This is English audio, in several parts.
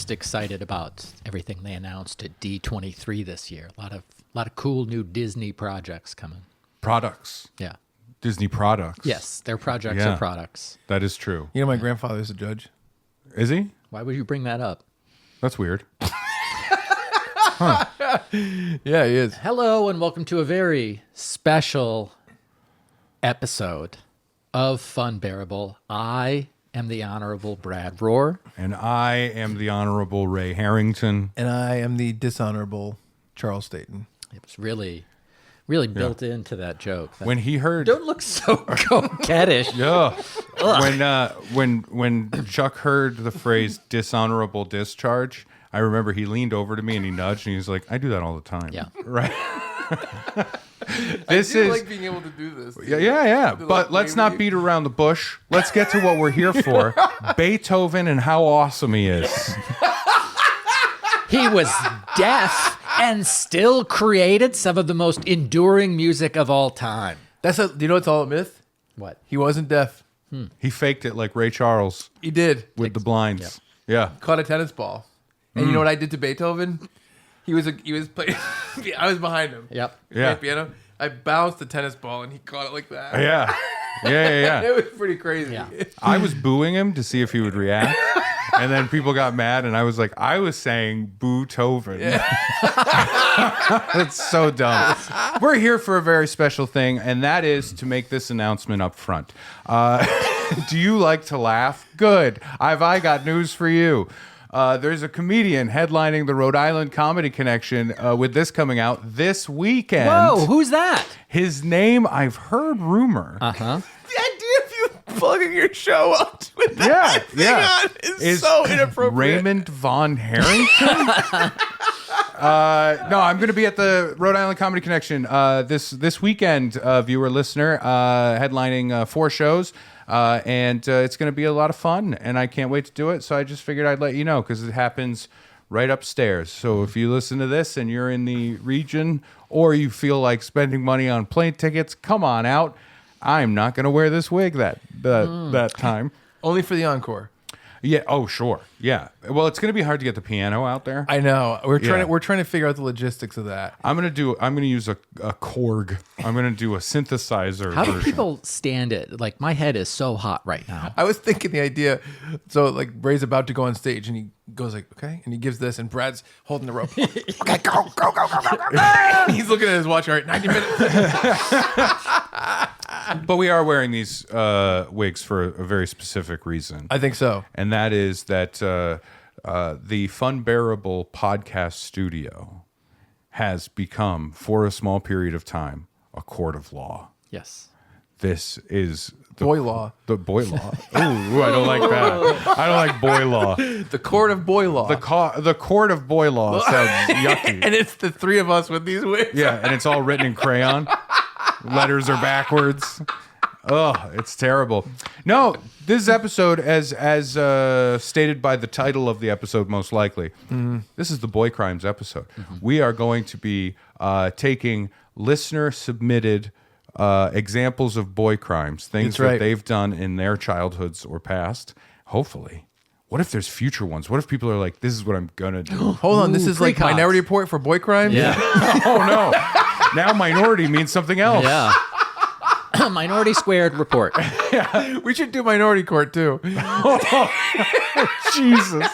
most excited about everything they announced at D23 this year. A lot of cool new Disney projects coming. Products. Yeah. Disney products. Yes, their projects are products. That is true. You know, my grandfather's a judge. Is he? Why would you bring that up? That's weird. Yeah, he is. Hello and welcome to a very special episode of Funbearable. I am the Honorable Brad Rohrer. And I am the Honorable Ray Harrington. And I am the dishonorable Charles Staton. It was really built into that joke. When he heard... Don't look so coquettish. Yeah. When Chuck heard the phrase dishonorable discharge, I remember he leaned over to me and he nudged and he was like, I do that all the time. Yeah. Right. I do like being able to do this. Yeah. But let's not beat around the bush. Let's get to what we're here for. Beethoven and how awesome he is. He was deaf and still created some of the most enduring music of all time. Do you know what's all a myth? What? He wasn't deaf. He faked it like Ray Charles He did. with the blinds. Yeah. Caught a tennis ball. And you know what I did to Beethoven? He was playing. I was behind him. Yep. He was playing piano. I bounced the tennis ball and he caught it like that. Yeah. It was pretty crazy. Yeah. I was booing him to see if he would react. And then people got mad, and I was like, I was saying Beethoven. That's so dumb. We're here for a very special thing, and that is to make this announcement up front. Do you like to laugh? Good. I got news for you. There's a comedian headlining the Rhode Island Comedy Connection with this coming out this weekend. Whoa, who's that? His name, I've heard rumor. Uh-huh. The idea of you plugging your show up with that thing on is so inappropriate. Raymond Von Harrington? No, I'm going to be at the Rhode Island Comedy Connection this weekend, viewer, listener, headlining 4 shows. And it's going to be a lot of fun, and I can't wait to do it. So I just figured I'd let you know because it happens right upstairs. So if you listen to this and you're in the region or you feel like spending money on plane tickets, come on out. I'm not going to wear this wig that time. Only for the encore. Yeah. Oh, sure. Yeah. Well, it's going to be hard to get the piano out there. I know. We're trying to figure out the logistics of that. I'm going to use a Korg. I'm going to do a synthesizer How do version. people stand it? Like, my head is so hot right now. I was thinking the idea. So like Ray's about to go on stage and he goes like, okay, and he gives this, and Brad's holding the rope. Okay, go. And he's looking at his watch. All right, 90 minutes. But we are wearing these wigs for a very specific reason. I think so. And that is that the Funbearable podcast studio has become, for a small period of time, a court of law. Yes. This is Boy law. The boy law. Ooh, I don't like that. I don't like boy law. The court of boy law. The court of boy law sounds yucky. And it's the 3 of us with these wigs. Yeah, and it's all written in crayon. Letters are backwards. Oh, it's terrible. No, this episode, as stated by the title of the episode, most likely, this is the Boy Crimes episode. We are going to be taking listener-submitted examples of boy crimes, things that they've done in their childhoods or past, hopefully. What if there's future ones? What if people are like, this is what I'm going to do? Hold on, this is like pre-cops. Minority Report for boy crimes? Yeah. Oh, no. Now minority means something else. Yeah. Minority Squared report. We should do Minority Court, too. Jesus.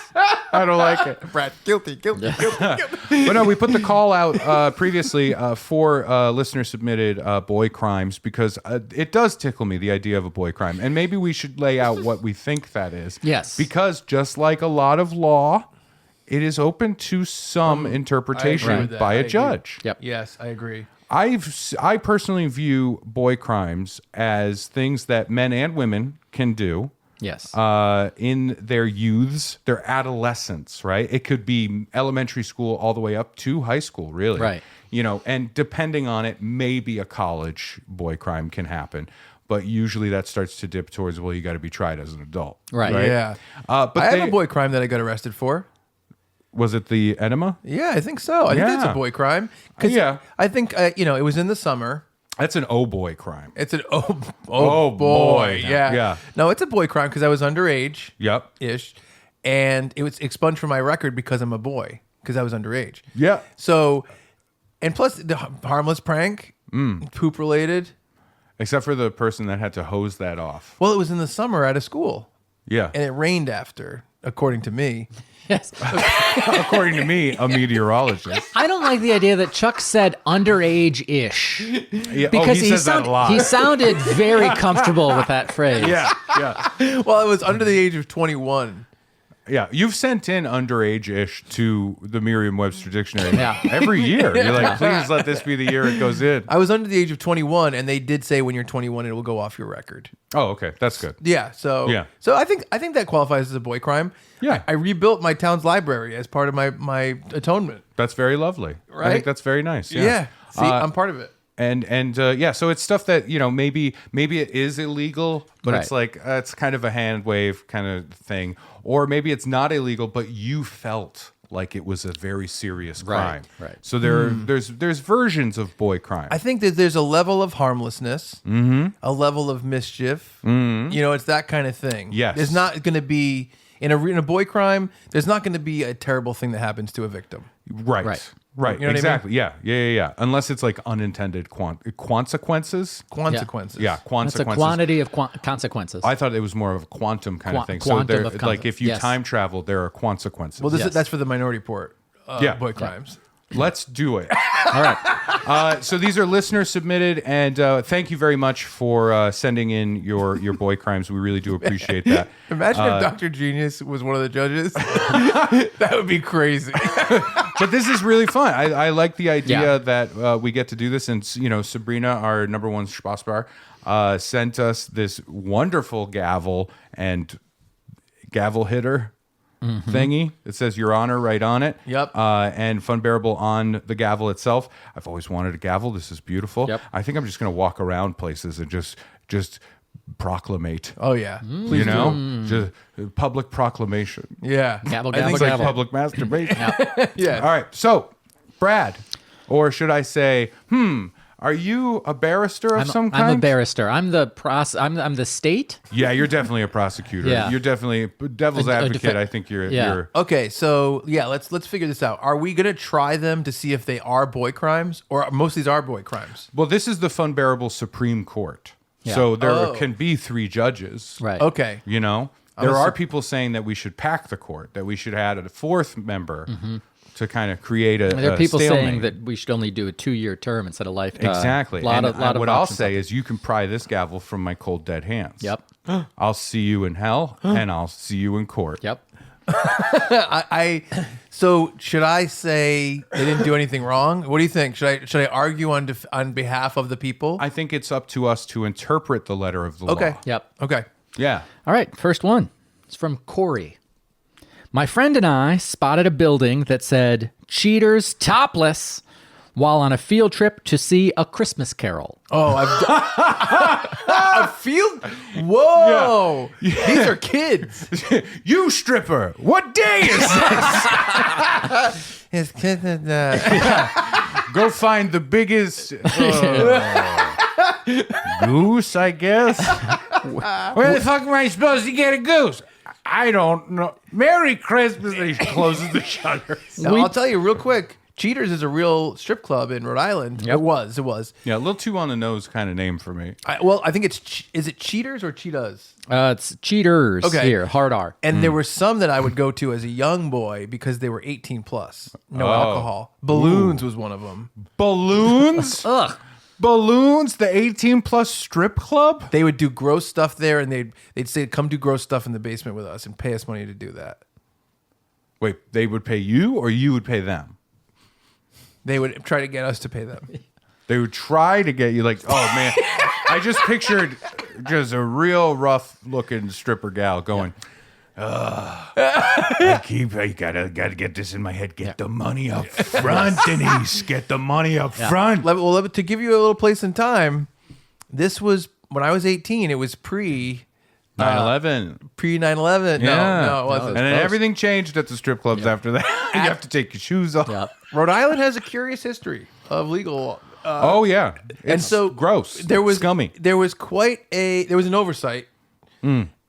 I don't like it. Brad, guilty. But no, we put the call out previously for listener-submitted boy crimes because it does tickle me, the idea of a boy crime. And maybe we should lay out what we think that is. Yes. Because just like a lot of law, it is open to some interpretation by a judge. Yep. Yes, I agree. I personally view boy crimes as things that men and women can do. Yes. In their youths, their adolescence, right? It could be elementary school all the way up to high school, really. Right. You know, and depending on it, maybe a college boy crime can happen. But usually that starts to dip towards, well, you got to be tried as an adult. Right. Yeah. But I have a boy crime that I got arrested for. Was it the enema? Yeah, I think so. I think that's a boy crime. Yeah. I think, it was in the summer. That's an oh boy crime. It's an Oh, boy. Yeah. Yeah. No, it's a boy crime because I was underage. Yep. Ish. and it was expunged from my record because I'm a boy, because I was underage. Yeah. So, and plus the harmless prank, poop related. Except for the person that had to hose that off. Well, it was in the summer at a school, Yeah. and it rained after, according to me. Yes. According to me, a meteorologist. I don't like the idea that Chuck said underage-ish. Yeah. Because he says that a lot. he sounded very comfortable with that phrase. Yeah. Yeah. Well, it was under the age of 21. Yeah, you've sent in underage-ish to the Merriam-Webster dictionary Yeah. every year. You're like, please let this be the year it goes in. I was under the age of 21, and they did say when you're 21, it will go off your record. Oh, okay, that's good. Yeah. So Yeah. So I think that qualifies as a boy crime. Yeah. I rebuilt my town's library as part of my atonement. That's very lovely. I Right? think that's very nice. Yeah. Yeah. See, I'm part of it. And yeah, so it's stuff that maybe it is illegal, but it's Right. like it's kind of a hand wave kind of thing, or maybe it's not illegal, but you felt like it was a very serious crime. Right. So there's versions of boy crime. I think that there's a level of harmlessness, a level of mischief. It's that kind of thing. Yes. There's not going to be in a boy crime. There's not going to be a terrible thing that happens to a victim. Right. Right. Right. You know what I Exactly. Yeah. Unless it's like unintended consequences. Consequences. Yeah. That's a Consequences. quantity of consequences. I thought it was more of a quantum kind of thing. Quantum So there, of like if you yes. time travel, there are consequences. Well, Yes. that's for the Minority Report. Yeah. Boy crimes. Let's do it. All right. So these are listener submitted, and thank you very much for sending in your boy crimes. We really do appreciate that. Imagine if Dr. Genius was one of the judges. That would be crazy. But this is really fun. I like the idea Yeah. that we get to do this. And Sabrina, our number one Spaßbar, sent us this wonderful gavel and gavel hitter thingy. It says "Your Honor" right on it. Yep. And Funbearable on the gavel itself. I've always wanted a gavel. This is beautiful. Yep. I think I'm just going to walk around places and just proclamate. Oh yeah. Please Just public proclamation. do. Yeah. Gavel, I think gavel, It's like gavel. public masturbation. Yeah. All right. So, Brad, or should I say, are you a barrister of some kind? I'm a barrister. I'm the state. Yeah, you're definitely a prosecutor. Yeah. You're definitely devil's A advocate. I think you're. Yeah. You're Okay, so yeah, let's figure this out. Are we gonna try them to see if they are boy crimes, or most of these are boy crimes? well, this is the Funbearable Supreme Court, Yeah. so there Oh. can be 3 judges. Right. Okay. There are people saying that we should pack the court, that we should add a 4th member to kind of create a. There are people stalemate. saying that we should only do a 2-year term instead of lifetime. Exactly. Lot And of what I'll options. say is you can pry this gavel from my cold, dead hands. Yep. I'll see you in hell, and I'll see you in court. Yep. So should I say they didn't do anything wrong? What do you think? Should I argue on behalf of the people? I think it's up to us to interpret the letter of the Okay. law. Yep. Okay. Yeah. All right, first one. It's from Corey. My friend and I spotted a building that said "Cheaters Topless" while on a field trip to see A Christmas Carol. Oh, a field. Whoa! These are kids. You stripper, what day is this? It's kids. Go find the biggest goose, I guess. Where the fuck am I supposed to get a goose? I don't know. Merry Christmas. And he closes the shutters. Now, I'll tell you real quick. Cheaters is a real strip club in Rhode Island. It was. Yeah, a little too on the nose kind of name for me. I think it's. Is it Cheaters or Cheetahs? It's Cheaters Okay. here, hard R. And there were some that I would go to as a young boy because they were 18 plus. No alcohol. Balloons was one of them. Balloons? Ugh. Balloons? The 18+ strip club? They would do gross stuff there, and they'd say, "Come do gross stuff in the basement with us and pay us money to do that." Wait, they would pay you or you would pay them? They would try to get us to pay them. They would try to get you like, oh man, I just pictured just a real rough looking stripper gal going, I gotta get this in my head. Get the money up front, Denise. Get the money up front. Well, to give you a little place and time, this was when I was 18. It was pre 9/11. 9/11. No, it wasn't. And then everything changed at the strip clubs after that. You have to take your shoes off. Yep. Rhode Island has a curious history of legal. Oh yeah, And It's so gross. There was scummy. There was an oversight,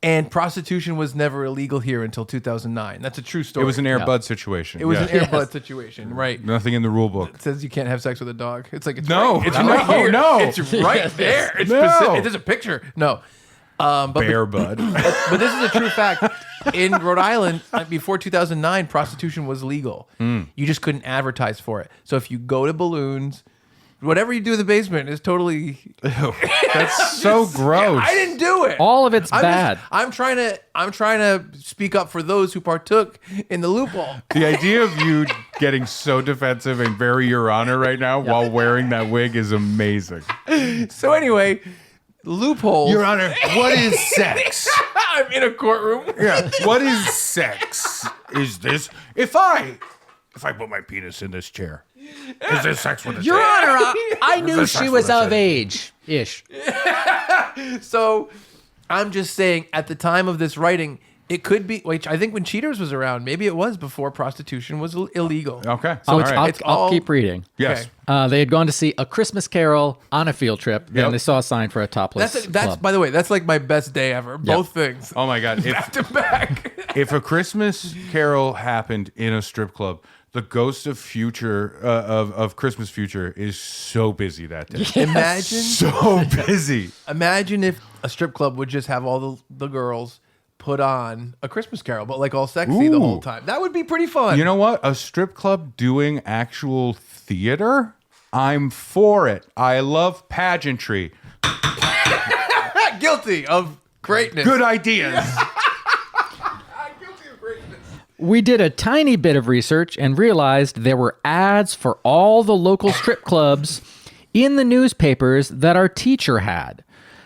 And prostitution was never illegal here until 2009. That's a true story. It was an Air Bud situation. It was yeah. an Air Bud situation, right? Nothing in the rule book. It says you can't have sex with a dog. It's like, it's No. right, it's No, right here. no. It's right there. It's No. specific. There's a picture. No. But Bear Bud. but this is a true fact. In Rhode Island, before 2009, prostitution was legal. You just couldn't advertise for it. So if you go to Balloons, whatever you do in the basement is totally. That's so gross. I didn't do it. All of it's bad. I'm trying to speak up for those who partook in the loophole. The idea of you getting so defensive and very Your Honor right now while wearing that wig is amazing. So anyway, loopholes. Your Honor, what is sex? I'm in a courtroom. Yeah. What is sex? Is this if I put my penis in this chair? Is this sex with a Your chair? Honor, I knew she was of age-ish. So I'm just saying, at the time of this writing, it could be. Wait, I think when Cheaters was around, maybe it was before prostitution was illegal. Okay. So All it's, right. I'll keep reading. Yes. Okay. They had gone to see A Christmas Carol on a field trip, Yep. and they saw a sign for a topless That's club. by the way, that's like my best day ever. Both things. Oh my God. Back to back. If A Christmas Carol happened in a strip club, the ghost of future of Christmas Future is so busy that day. Imagine So busy. Imagine if a strip club would just have all the girls put on A Christmas Carol, but like all sexy the whole time. That would be pretty fun. You know what? A strip club doing actual theater? I'm for it. I love pageantry. Guilty of greatness. Good ideas. Guilty of greatness. We did a tiny bit of research and realized there were ads for all the local strip clubs in the newspapers that our teacher had.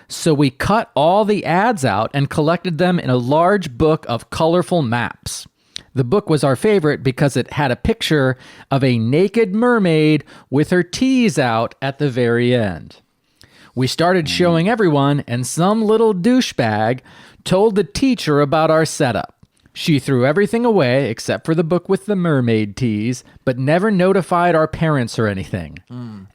So we cut all the ads out and collected them in a large book of colorful maps. The book was our favorite because it had a picture of a naked mermaid with her tees out at the very end. We started showing everyone, and some little douchebag told the teacher about our setup. She threw everything away except for the book with the mermaid tees, but never notified our parents or anything.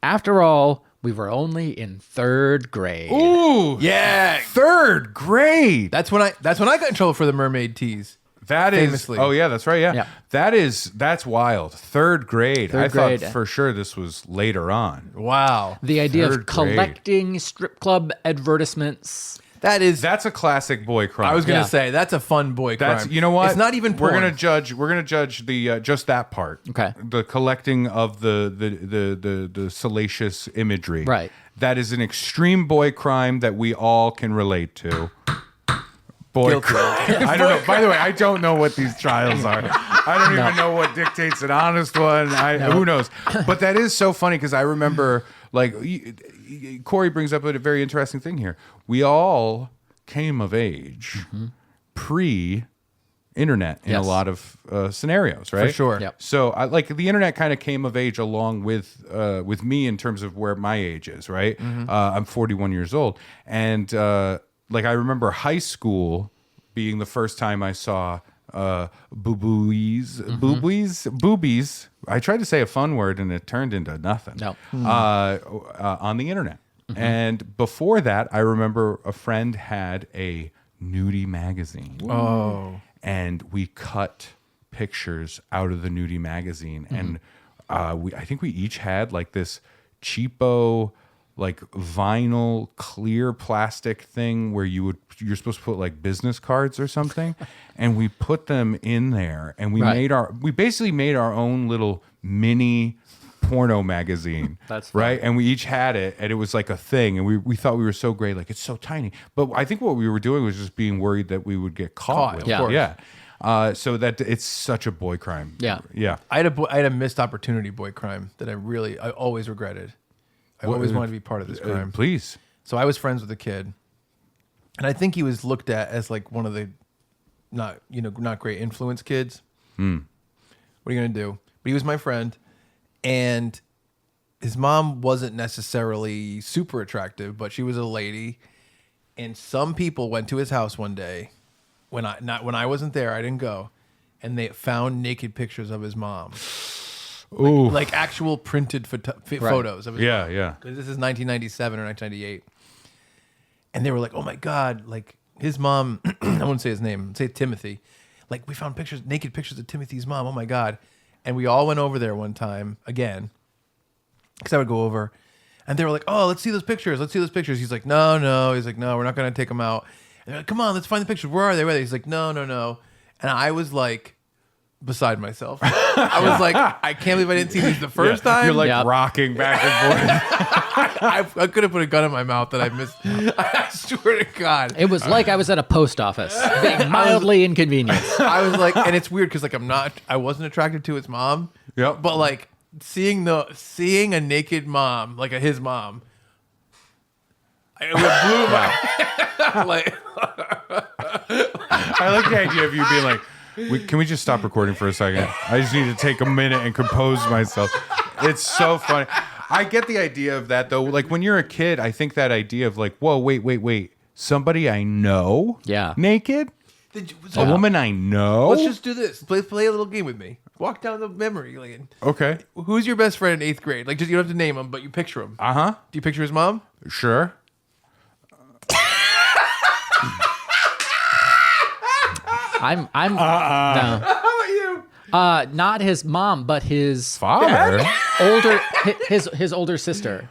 After all, we were only in 3rd grade. Ooh. Yeah. 3rd grade. That's when I got in trouble for the mermaid tees. That is. Famously. Oh yeah, that's right. Yeah. Yeah. That's wild. 3rd grade. Third I grade. thought for sure this was later on. Wow. The idea 3rd of grade. collecting strip club advertisements. That's a classic boy crime. I was gonna Yeah. say that's a fun boy That's crime. you know what? It's not even porn. We're gonna judge the just that part. Okay. The collecting of the salacious imagery. Right. That is an extreme boy crime that we all can relate to. Boy Guilty. crime. I don't know. By the way, I don't know what these trials are. I don't even know what dictates an honest one. Who knows? But that is so funny because I remember, like, Corey brings up a very interesting thing here. We all came of age pre-internet in a Yes. lot of scenarios, right? For sure. Yep. So, like, the internet kind of came of age along with me in terms of where my age is, right? I'm 41 years old, and like I remember high school being the first time I saw boobies. I tried to say a fun word and it turned into nothing. No. On the internet. And before that, I remember a friend had a nudie magazine. Oh. And we cut pictures out of the nudie magazine. And I think we each had like this cheapo, like vinyl clear plastic thing where you're supposed to put like business cards or something, and we put them in there, and we basically made our own little mini porno magazine. That's fun. right, and we each had it, and it was like a thing, and we thought we were so great, like it's so tiny, but I think what we were doing was just being worried that we would get caught. with Of it. course. Yeah. So that it's such a boy crime. Yeah. I had a missed opportunity boy crime that I always regretted. I always wanted to be part of this crime. Please. So I was friends with a kid, and I think he was looked at as like one of the not great influence kids. What are you gonna do? But he was my friend, and his mom wasn't necessarily super attractive, but she was a lady. And some people went to his house one day when I wasn't there. I didn't go, and they found naked pictures of his mom. Ooh. Like actual printed photos of his Yeah. because this is 1997 or 1998. And they were like, oh my God, like, his mom, I wouldn't say his name, say Timothy. Like, we found naked pictures of Timothy's mom. Oh my God. And we all went over there one time again, because I would go over, and they were like, oh, let's see those pictures. He's like, no. He's like, no, we're not going to take them out. And they're like, come on, let's find the pictures. Where are they? He's like, no. And I was like, beside myself. I was like, I can't believe I didn't see these the first time. You're like rocking back and forth. I could have put a gun in my mouth that I missed. I swear to God. It was like I was at a post office, being mildly inconvenienced. I was like, and it's weird because like I wasn't attracted to his mom. Yep. But like seeing a naked mom, like his mom, it blew my like. I like the idea of you being like, can we just stop recording for a second? I just need to take a minute and compose myself. It's so funny. I get the idea of that, though. Like, when you're a kid, I think that idea of like, whoa, wait. Somebody I know? Yeah. Naked? A woman I know? Let's just do this. Play a little game with me. Walk down the memory lane. Okay. Who's your best friend in 8th grade? Like, just you don't have to name him, but you picture him. Uh-huh. Do you picture his mom? Sure. I'm no. How about you? Not his mom, but his Father? his older sister.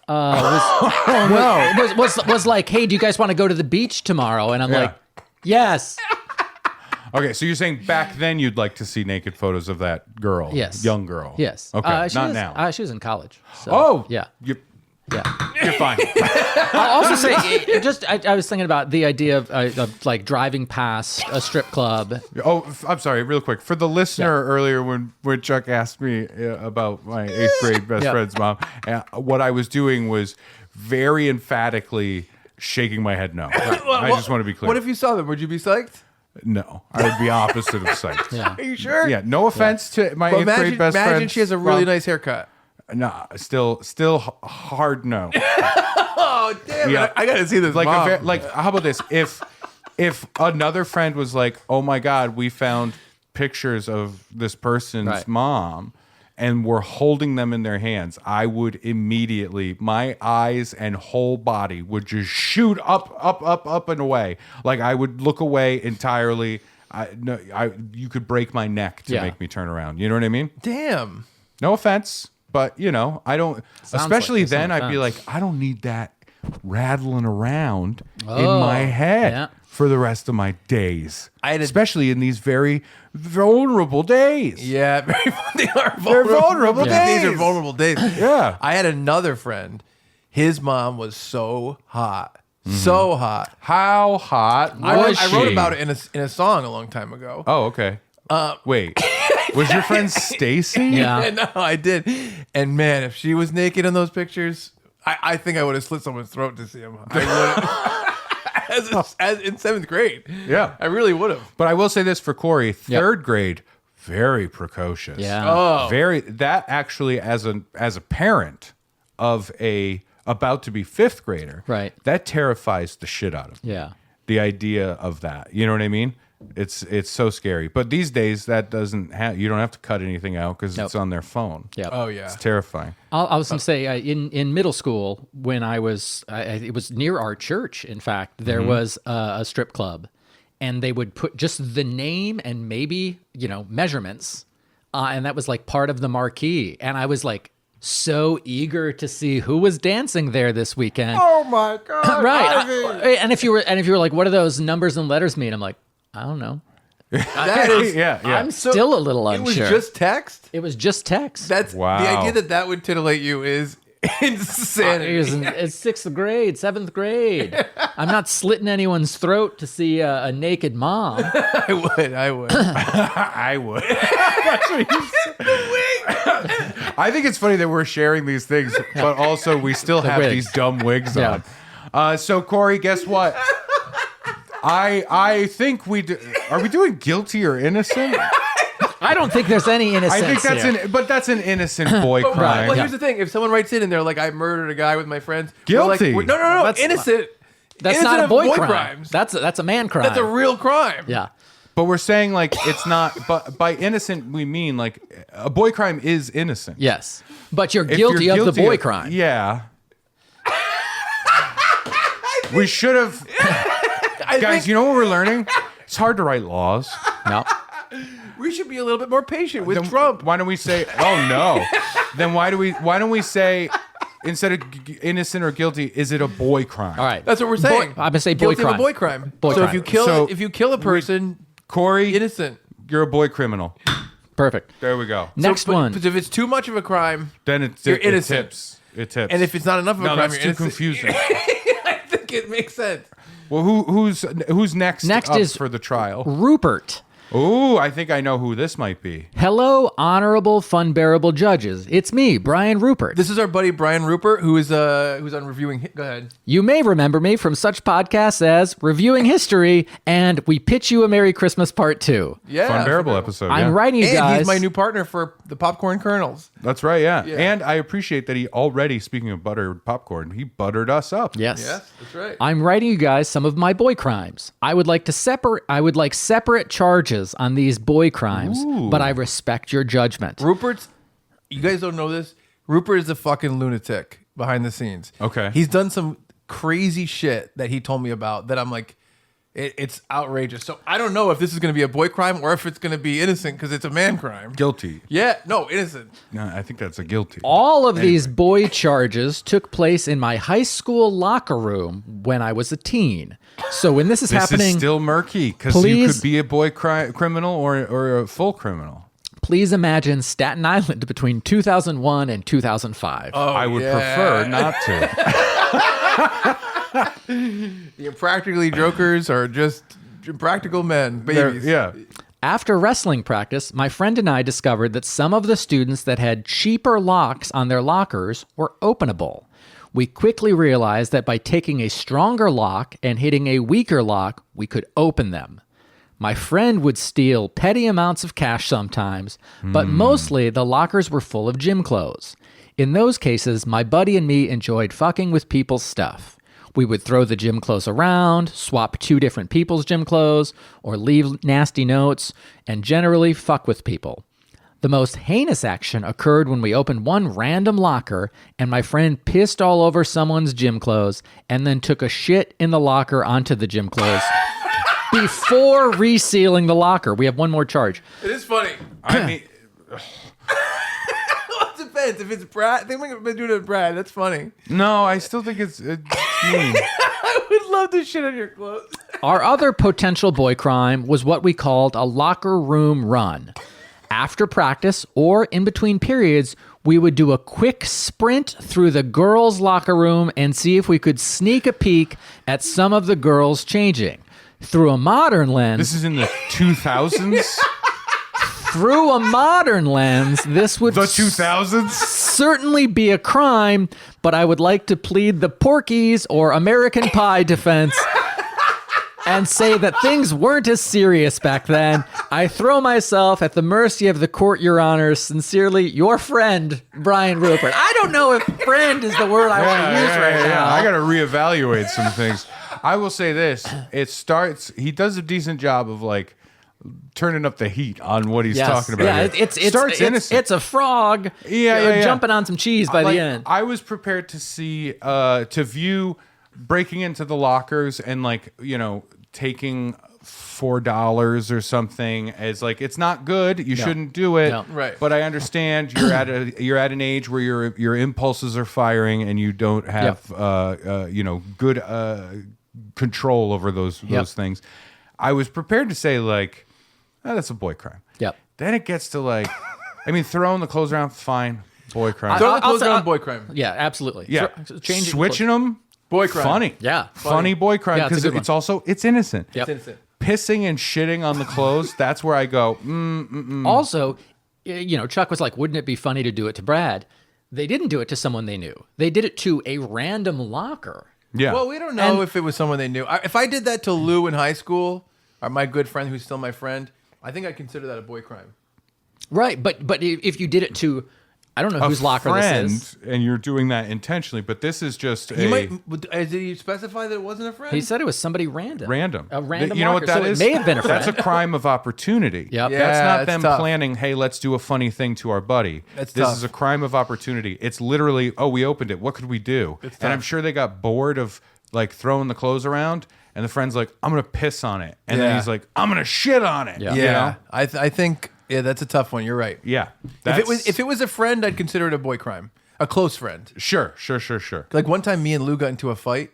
Was like, hey, do you guys want to go to the beach tomorrow? And I'm like, yes. Okay, so you're saying back then you'd like to see naked photos of that girl? Yes. Young girl? Yes. Okay, She not was, now. she was in college. So, Oh! yeah. You're Yeah. fine. I'll also say, I was thinking about the idea of like driving past a strip club. Oh, I'm sorry, real quick. For the listener earlier when Chuck asked me about my 8th grade best friend's mom, what I was doing was very emphatically shaking my head no. I just want to be clear. What if you saw them? Would you be psyched? No, I would be opposite of psyched. Yeah. Are you sure? Yeah, no offense to my 8th grade best friend. Imagine she has a really nice haircut. No, still hard no. Oh damn! Yeah. I gotta see this. Like, mom. how about this? If another friend was like, "Oh my God, we found pictures of this person's mom," and were holding them in their hands, I would immediately, my eyes and whole body would just shoot up and away. Like I would look away entirely. You could break my neck to make me turn around. You know what I mean? Damn. No offense. But, I don't, Sounds especially like then, I'd be like, I don't need that rattling around in my head for the rest of my days. Especially in these very vulnerable days. Yeah, they are vulnerable. They're vulnerable days. These are vulnerable days. Yeah. I had another friend. His mom was so hot. So hot. How hot was I she? wrote about it in a song a long time ago. Oh, okay. Wait. Was your friend Stacy? Yeah. No, I did. And man, if she was naked in those pictures, I think I would have slit someone's throat to see him. I would as in 7th grade. Yeah. I really would have. But I will say this for Corey, 3rd grade, very precocious. Yeah. Oh. That actually as a parent of a about to be 5th grader, Right. that terrifies the shit out of me. Yeah. The idea of that. You know what I mean? It's so scary. But these days that doesn't have, you don't have to cut anything out because it's on their phone. Yeah. Oh yeah. It's terrifying. I was going to say in middle school when I was it was near our church. In fact, there was a strip club, and they would put just the name and maybe measurements, and that was like part of the marquee. And I was like so eager to see who was dancing there this weekend. Oh my God. Right. And if you were like, what do those numbers and letters mean? I'm like, I don't know. That is, yeah. I'm still a little it was unsure. just text. It was just text. That's Wow. the idea that would titillate you is insanity. It's 6th grade, 7th grade. I'm not slitting anyone's throat to see a naked mom. I would. I would. I think it's funny that we're sharing these things, but also we still have wigs. these dumb wigs Yeah. on. So Corey, guess what? I think are we doing guilty or innocent? I don't think there's any innocence I think that's here. but that's an innocent boy crime. Well, here's the thing: if someone writes in and they're like, "I murdered a guy with my friends," Guilty. we're like, no, That's- innocent. That's innocent not a of boy crime. crimes. That's a man crime. That's a real crime. yeah. But we're saying like it's not. But by innocent we mean like a boy crime is innocent. Yes, but you're If guilty you're of the boy crime. Yeah. We should have. Guys, you know what we're learning? It's hard to write laws. No. We should be a little bit more patient with Trump. Why don't we say, oh no? Then why don't we say, instead of innocent or guilty, is it a boy crime? All right. That's what we're saying. I'm gonna say boy Guilty crime. of a boy crime. Boy so crime. if you kill a person, Corey, innocent. you're a boy criminal. Perfect. There we go. Next one. But if it's too much of a crime, Then you're it innocent. tips. It tips. And if it's not enough of a no, crime, that's you're too innocent. confusing. I think it makes sense. Well, who's next? Next up is for the trial. Rupert. Oh, I think I know who this might be. Hello, honorable, funbearable judges. It's me, Brian Rupert. This is our buddy Brian Rupert, who's on reviewing. Go ahead. You may remember me from such podcasts as Reviewing History and We Pitch You a Merry Christmas Part 2. Yeah, Funbearable episode. I'm yeah. writing you And guys. he's my new partner for the Popcorn Kernels. That's right, yeah. Yeah. And I appreciate that he already, speaking of buttered popcorn, he buttered us up. Yes. Yes, that's right. I'm writing you guys some of my boy crimes. I would like separate charges on these boy crimes, but I respect your judgment. Rupert's, you guys don't know this, Rupert is a fucking lunatic behind the scenes. Okay. He's done some crazy shit that he told me about that I'm like, it's outrageous. So I don't know if this is going to be a boy crime or if it's going to be innocent because it's a man crime. Guilty. Yeah, no, innocent. No, I think that's a guilty. All of these boy charges took place in my high school locker room when I was a teen. So when this is This happening, is still murky because you please- could be a boy criminal or a full criminal. please imagine Staten Island between 2001 and 2005. I would prefer not to. The impractically jokers are just impractical men, babies. Yeah. After wrestling practice, my friend and I discovered that some of the students that had cheaper locks on their lockers were openable. We quickly realized that by taking a stronger lock and hitting a weaker lock, we could open them. My friend would steal petty amounts of cash sometimes, but mostly the lockers were full of gym clothes. In those cases, my buddy and me enjoyed fucking with people's stuff. We would throw the gym clothes around, swap two different people's gym clothes, or leave nasty notes, and generally fuck with people. The most heinous action occurred when we opened one random locker and my friend pissed all over someone's gym clothes and then took a shit in the locker onto the gym clothes before resealing the locker. We have one more charge. It is funny. I mean, It depends. If it's Brad, I think we've been doing it with Brad. That's funny. no, I still think it's mean. I would love to shit on your clothes. Our other potential boy crime was what we called a locker room run. After practice or in between periods, we would do a quick sprint through the girls' locker room and see if we could sneak a peek at some of the girls changing. Through a modern lens, This is in the 2000s? this would The 2000s? certainly be a crime, but I would like to plead the Porky's or American Pie defense and say that things weren't as serious back then. I throw myself at the mercy of the court, Your Honors. Sincerely, your friend, Brian Rupert. I don't know if friend is the word I want to use right now. I got to reevaluate some things. I will say this. He does a decent job of like turning up the heat on what he's talking about. Yeah, here. Starts innocent. it's a frog Yeah. jumping on some cheese by Like, the end. I was prepared to see, to view breaking into the lockers and like, taking $4 or something as like, it's not good. You shouldn't do it. No. Right. But I understand you're at an age where your impulses are firing and you don't have, good control over those things. I was prepared to say like, oh, that's a boy crime. Yep. Then it gets to like, throwing the clothes around, fine. Boy crime. Throw I'll the clothes say- around boy crime. Yeah, absolutely. Yeah, Changing switching them, Boy crime. funny. Yeah. funny boy crime Yeah, it's a because good one. it's also innocent. Yep. It's innocent. Pissing and shitting on the clothes. That's where I go. Also, Chuck was like, wouldn't it be funny to do it to Brad? They didn't do it to someone they knew. They did it to a random locker. Yeah. Well, we don't know if it was someone they knew. If I did that to Lou in high school, or my good friend who's still my friend, I think I'd consider that a boy crime. Right, but if you did it to, I don't know a whose locker friend, this is. and you're doing that intentionally, but this is just He might. Did he specify that it wasn't a friend? He said it was somebody random. random. A random You know locker. what that So is? it may have been a friend. That's a crime of opportunity. Yep. Yeah, That's not it's them tough. planning, hey, let's do a funny thing to our buddy. That's this tough. is a crime of opportunity. It's literally, oh, we opened it. What could we do? And I'm tough. sure they got bored of like throwing the clothes around and the friend's like, I'm gonna piss on it, and Yeah. then he's like, I'm gonna shit on it. Yeah. You know? I think that's a tough one. You're right. Yeah. If it was a friend, I'd consider it a boy crime, a close friend. Sure. Like one time, me and Lou got into a fight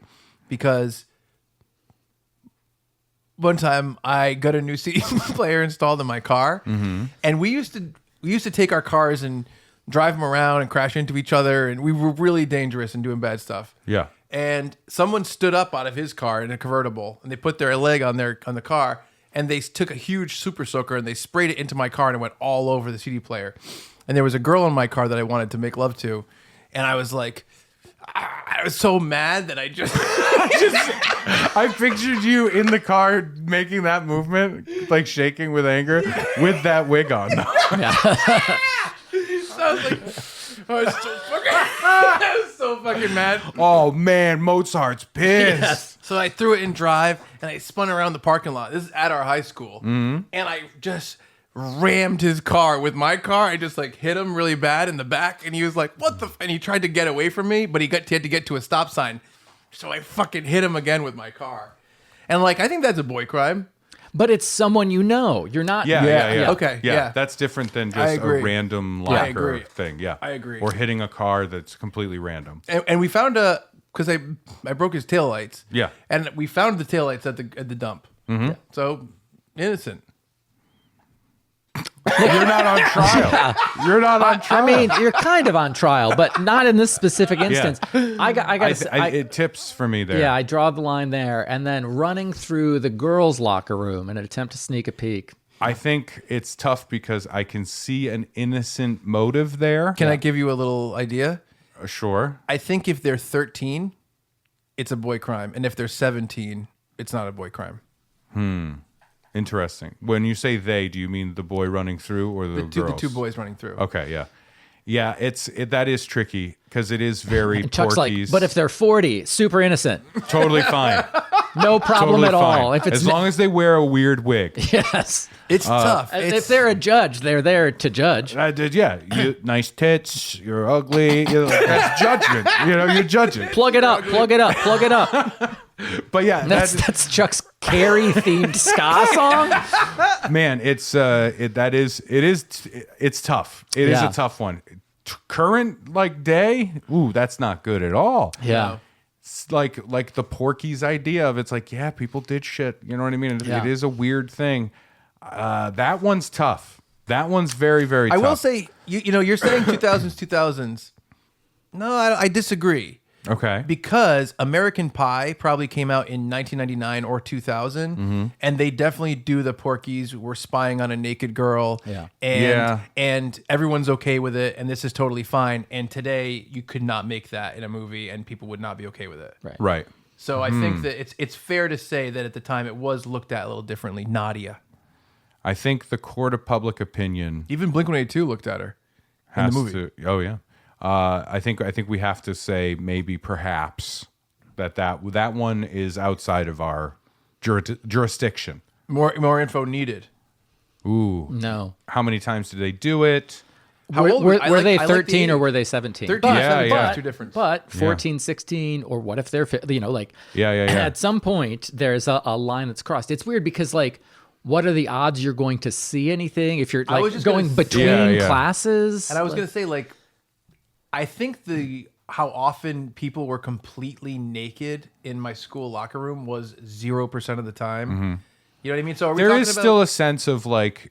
because one time I got a new CD player installed in my car, and we used to take our cars and drive them around and crash into each other, and we were really dangerous and doing bad stuff. Yeah. And someone stood up out of his car in a convertible, and they put their leg on the car, and they took a huge super soaker and they sprayed it into my car, and it went all over the CD player. And there was a girl in my car that I wanted to make love to, and I was like, I was so mad that I just I pictured you in the car making that movement, like shaking with anger, with that wig on. I was like, I was so fucking mad. Oh man, Mozart's pissed. So I threw it in drive and I spun around the parking lot. This is at our high school. And I just rammed his car with my car. I just like hit him really bad in the back. And he was like, what the and he tried to get away from me, but he had to get to a stop sign. So I fucking hit him again with my car. And like, I think that's a boy crime. But it's someone you know. You're not. Yeah. Okay, yeah. That's different than I just a agree. random I locker agree. thing. Yeah, I agree. Or hitting a car that's completely random. And we found because I broke his taillights. Yeah. And we found the taillights at the dump. Yeah. So innocent. You're not on trial. You're not on trial. I mean, you're kind of on trial, but not in this specific instance. I got. It tips for me there. Yeah, I draw the line there, and then running through the girls' locker room in an attempt to sneak a peek. I think it's tough because I can see an innocent motive there. Can I give you a little idea? Sure. I think if they're 13, it's a boy crime, and if they're 17, it's not a boy crime. Interesting. When you say they, do you mean the boy running through or the girls? The two boys running through. Okay, yeah. Yeah, that is tricky because it is very Chuck's Porky's. like, but if they're 40, super innocent, totally fine. no problem Totally at all. fine. If it's as long as they wear a weird wig. yes, It's tough. if they're a judge, they're there to judge. I did, yeah. You nice tits, you're ugly. That's judgment. You're judging. Plug it up, plug it up, plug it up. But yeah, That's Chuck's Carrie themed ska song. man, it's tough. It is Yeah. a tough one. Current like day, ooh, that's not good at all. Yeah. It's like the Porky's idea of it's like, yeah, people did shit. You know what I mean? Yeah. It is a weird thing. That one's tough. That one's very, very I tough. will say, you're saying 2000s. No, I disagree. Okay. Because American Pie probably came out in 1999 or 2000, and they definitely do the Porkies. We're spying on a naked girl, Yeah. and everyone's okay with it, and this is totally fine. And today, you could not make that in a movie, and people would not be okay with it. Right. So I think that it's fair to say that at the time it was looked at a little differently. Nadia, I think the court of public opinion even Blink-182 looked at her in has the movie. to. Oh yeah. I think we have to say maybe perhaps that one is outside of our jurisdiction. More info needed. Ooh. No. How many times did they do it? How old Were I like- they I like the 13 or age. were they 17? 13, Yeah, 17, yeah. two different. But 14, 16, or what if they're, Yeah. at some point, there's a line that's crossed. It's weird because, what are the odds you're going to see anything if you're I was just gonna going say- between Yeah. classes? And I was going to say, I think how often people were completely naked in my school locker room was 0% of the time. You know what I mean? So are we There talking is about still a sense of that's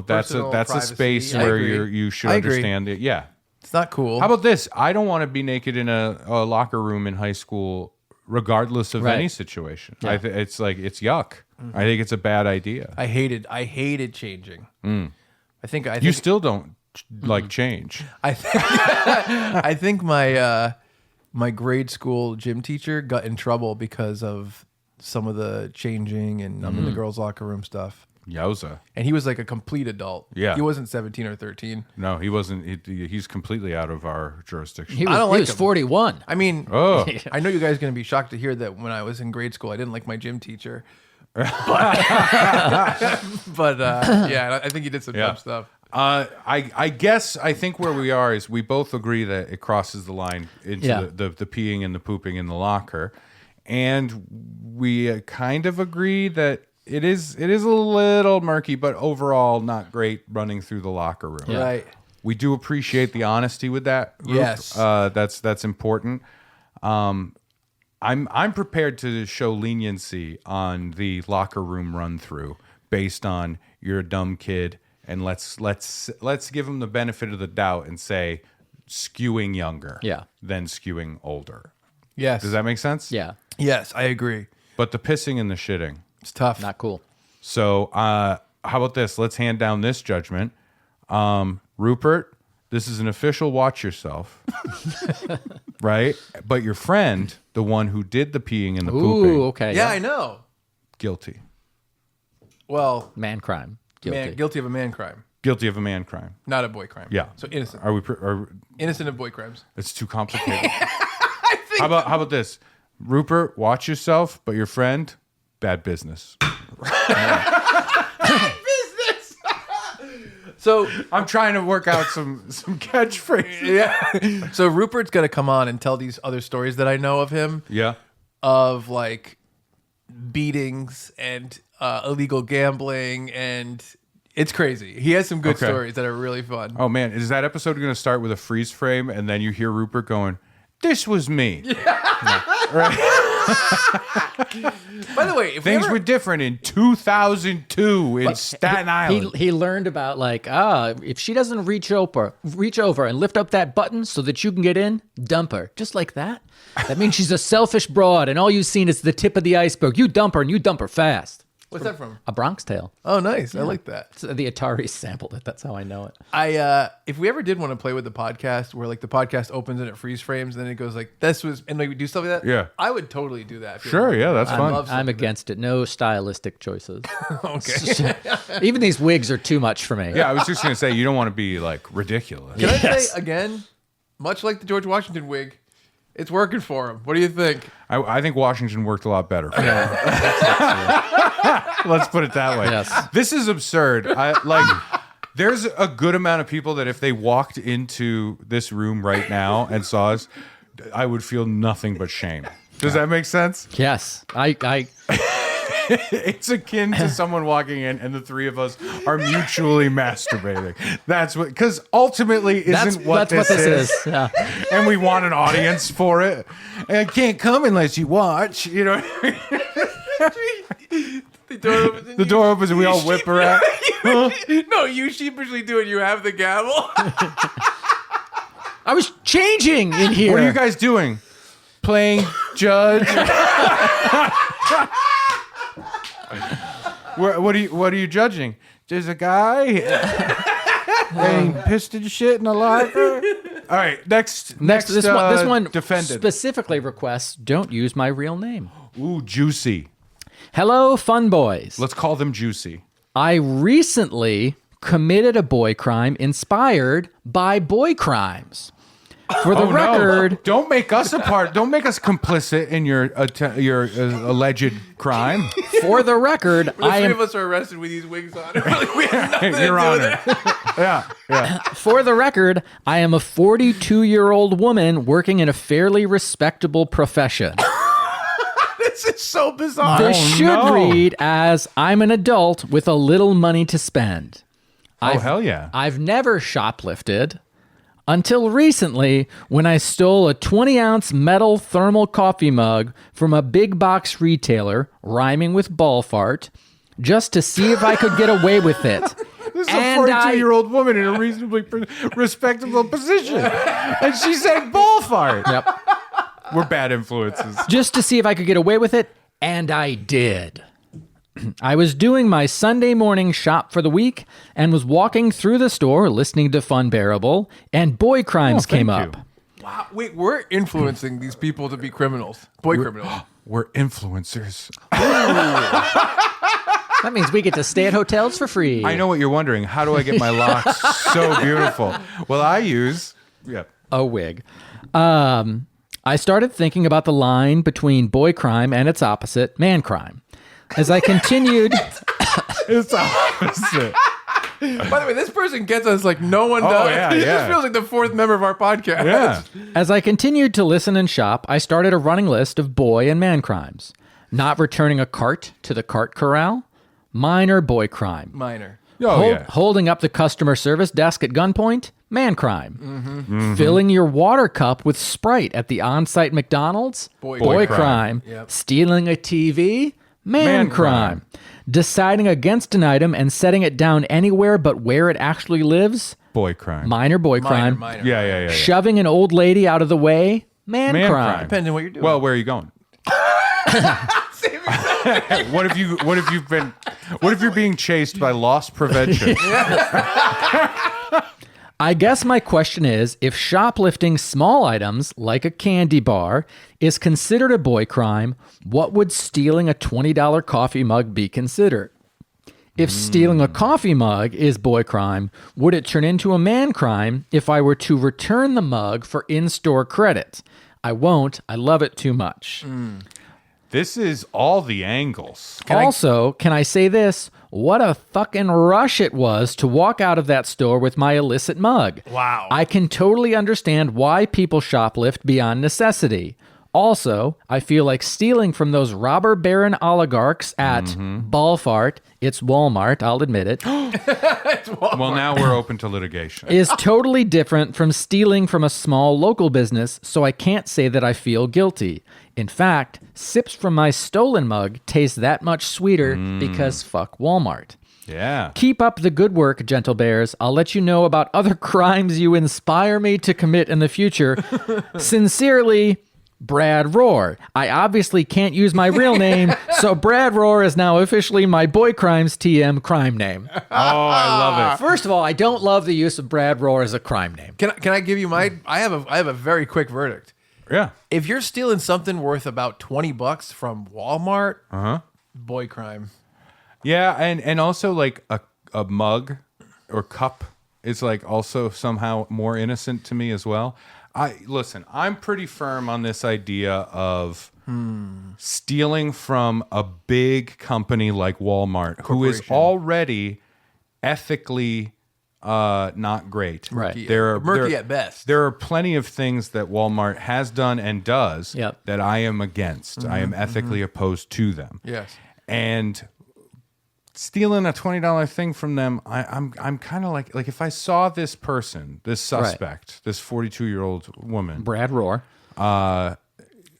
personal a privacy? space I where agree. you should I agree. understand it. Yeah. It's not cool. How about this? I don't want to be naked in a locker room in high school, regardless of Right. any situation. It's yuck. I think it's a bad idea. I hated changing. I think You still don't change. I think my grade school gym teacher got in trouble because of some of the changing and I'm in the girls' locker room stuff. Yowza. And he was like a complete adult. Yeah. He wasn't 17 or 13. No, he wasn't. He's completely out of our jurisdiction. he was, I don't he like was him. 41. I mean, Oh. I know you guys are going to be shocked to hear that when I was in grade school, I didn't like my gym teacher. But yeah, I think he did some dumb stuff. I think where we are is we both agree that it crosses the line into Yeah. the peeing and the pooping in the locker. and we kind of agree that it is a little murky, but overall not great running through the locker room. Yeah. Right. We do appreciate the honesty with that. Rup. Yes. That's important. I'm prepared to show leniency on the locker room run through based on you're a dumb kid, and let's give them the benefit of the doubt and say skewing younger than skewing older. Yes. Does that make sense? Yeah. Yes, I agree. But the pissing and the shitting, It's tough. Not cool. so how about this? Let's hand down this judgment. Rupert, this is an official watch yourself. Right? But your friend, the one who did the peeing and the pooping, Ooh, okay. Yeah, I know. guilty. Well, Man crime. Guilty. guilty of a man crime, Guilty of a man crime. not a boy crime. Yeah. So innocent. Are we? Innocent of boy crimes. It's too complicated. How about this? Rupert, watch yourself, but your friend, bad business. So I'm trying to work out some catchphrases. yeah. So Rupert's gonna come on and tell these other stories that I know of him, Yeah. of like beatings and illegal gambling, and it's crazy. He has some good Okay. stories that are really fun. Oh man, is that episode going to start with a freeze frame and then you hear Rupert going, "This was me." By the way, if Things we ever, were different in 2002 in Staten Island. He learned about like, if she doesn't reach over and lift up that button so that you can get in, dump her. Just like that. That means she's a selfish broad and all you've seen is the tip of the iceberg. You dump her and you dump her fast. what's that from? A Bronx Tale. Oh, nice. I like that. So the Atari sampled it. That's how I know it. If we ever did want to play with the podcast, where like the podcast opens and it freeze frames, and then it goes like this was, and like we do stuff like that. Yeah. I would totally do that. Sure, yeah, that's fun. love I'm against it. No stylistic choices. Okay. Even these wigs are too much for me. Yeah, I was just going to say, you don't want to be like ridiculous. Can I Yes. say again, much like the George Washington wig, it's working for him. What do you think? I think Washington worked a lot better. Let's put it that way. Yes. This is absurd. There's a good amount of people that if they walked into this room right now and saw us, I would feel nothing but shame. Does that make sense? Yes. I It's akin to someone walking in and the three of us are mutually masturbating. That's what, because ultimately that's isn't what what this is. Yeah. And we want an audience for it. And I can't come unless you watch, you know. The door opens. And The door opens and we all whip around. No, you sheepishly do it. You have the gavel. I was changing in here. What are you guys doing? Playing judge? What are you judging? There's a guy getting pissed and shit in the locker. All right, next This one defendant. specifically requests don't use my real name. Ooh, Juicy. Hello, fun boys. Let's call them Juicy. I recently committed a boy crime inspired by boy crimes. For the record, no. Don't make us a part. Don't make us complicit in your alleged crime. for the record, The I three am of us are arrested with these wigs on. We have nothing to Your do with Honor. it. Yeah. for the record, I am a 42-year-old woman working in a fairly respectable profession. This is so bizarre. This should no. read as I'm an adult with a little money to spend. Hell yeah. I've never shoplifted until recently when I stole a 20-ounce metal thermal coffee mug from a big box retailer, rhyming with ball fart, just to see if I could get away with it. This is And a 42-year-old woman in a reasonably respectable position. And she said bull fart. Yep. We're bad influences. Just to see if I could get away with it, and I did. I was doing my Sunday morning shop for the week and was walking through the store listening to Funbearable, and boy crimes came thank up. you. Wow, wait, we're influencing these people to be criminals. Boy criminals. We're influencers. That means we get to stay at hotels for free. I know what you're wondering. How do I get my locks so beautiful? Well, I use... Yeah. A wig. I started thinking about the line between boy crime and its opposite, man crime. As I continued... It's opposite. By the way, this person gets us like no one does. yeah, He yeah. just feels like the fourth member of our podcast. Yeah. As I continued to listen and shop, I started a running list of boy and man crimes. Not returning a cart to the cart corral, minor boy crime. Minor. Holding up the customer service desk at gunpoint, man crime. Filling your water cup with Sprite at the on-site McDonald's, boy crime. Yep. Stealing a TV, man crime. crime. Deciding against an item and setting it down anywhere but where it actually lives, Boy crime. minor boy crime. Minor. Yeah. Shoving an old lady out of the way, man crime. Depends on what you're doing. Well, where are you going? What if you're being chased by loss prevention? I guess my question is, if shoplifting small items like a candy bar is considered a boy crime, what would stealing a $20 coffee mug be considered? If stealing a coffee mug is boy crime, would it turn into a man crime if I were to return the mug for in-store credit? I won't. I love it too much. This is all the angles. Can I say this? What a fucking rush it was to walk out of that store with my illicit mug. Wow. I can totally understand why people shoplift beyond necessity. Also, I feel like stealing from those robber baron oligarchs at Ballfart, it's Walmart, I'll admit it, Well, now we're open to litigation. is totally different from stealing from a small local business, so I can't say that I feel guilty. In fact, sips from my stolen mug taste that much sweeter because fuck Walmart. Yeah. Keep up the good work, gentle bears. I'll let you know about other crimes you inspire me to commit in the future. Sincerely, Brad Rohrer. I obviously can't use my real name, so Brad Rohrer is now officially my Boy Crimes TM crime name. Oh, I love it. First of all, I don't love the use of Brad Rohrer as a crime name. Can I give you my? I have a very quick verdict. Yeah. If you're stealing something worth about $20 from Walmart, boy crime. Yeah, and also like a mug or cup is like also somehow more innocent to me as well. I'm pretty firm on this idea of stealing from a big company like Walmart, who is already ethically not great. Right. Murky at best. There are plenty of things that Walmart has done and does Yep. that I am against. I am ethically opposed to them. Yes. And stealing a $20 thing from them, I'm kind of like if I saw this person, this suspect, this 42-year-old woman, Brad Rohrer.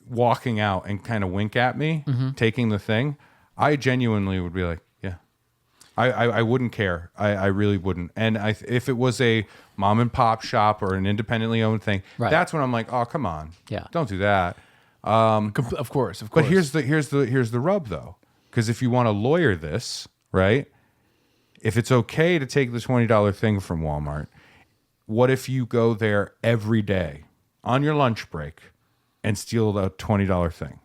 walking out and kind of wink at me, taking the thing, I genuinely would be like, yeah. I wouldn't care. I really wouldn't. And if it was a mom and pop shop or an independently owned thing, that's when I'm like, oh, come on. Yeah. Don't do that. Of course. But here's the rub though. Because if you want to lawyer this, right? If it's okay to take the $20 thing from Walmart, what if you go there every day on your lunch break and steal the $20 thing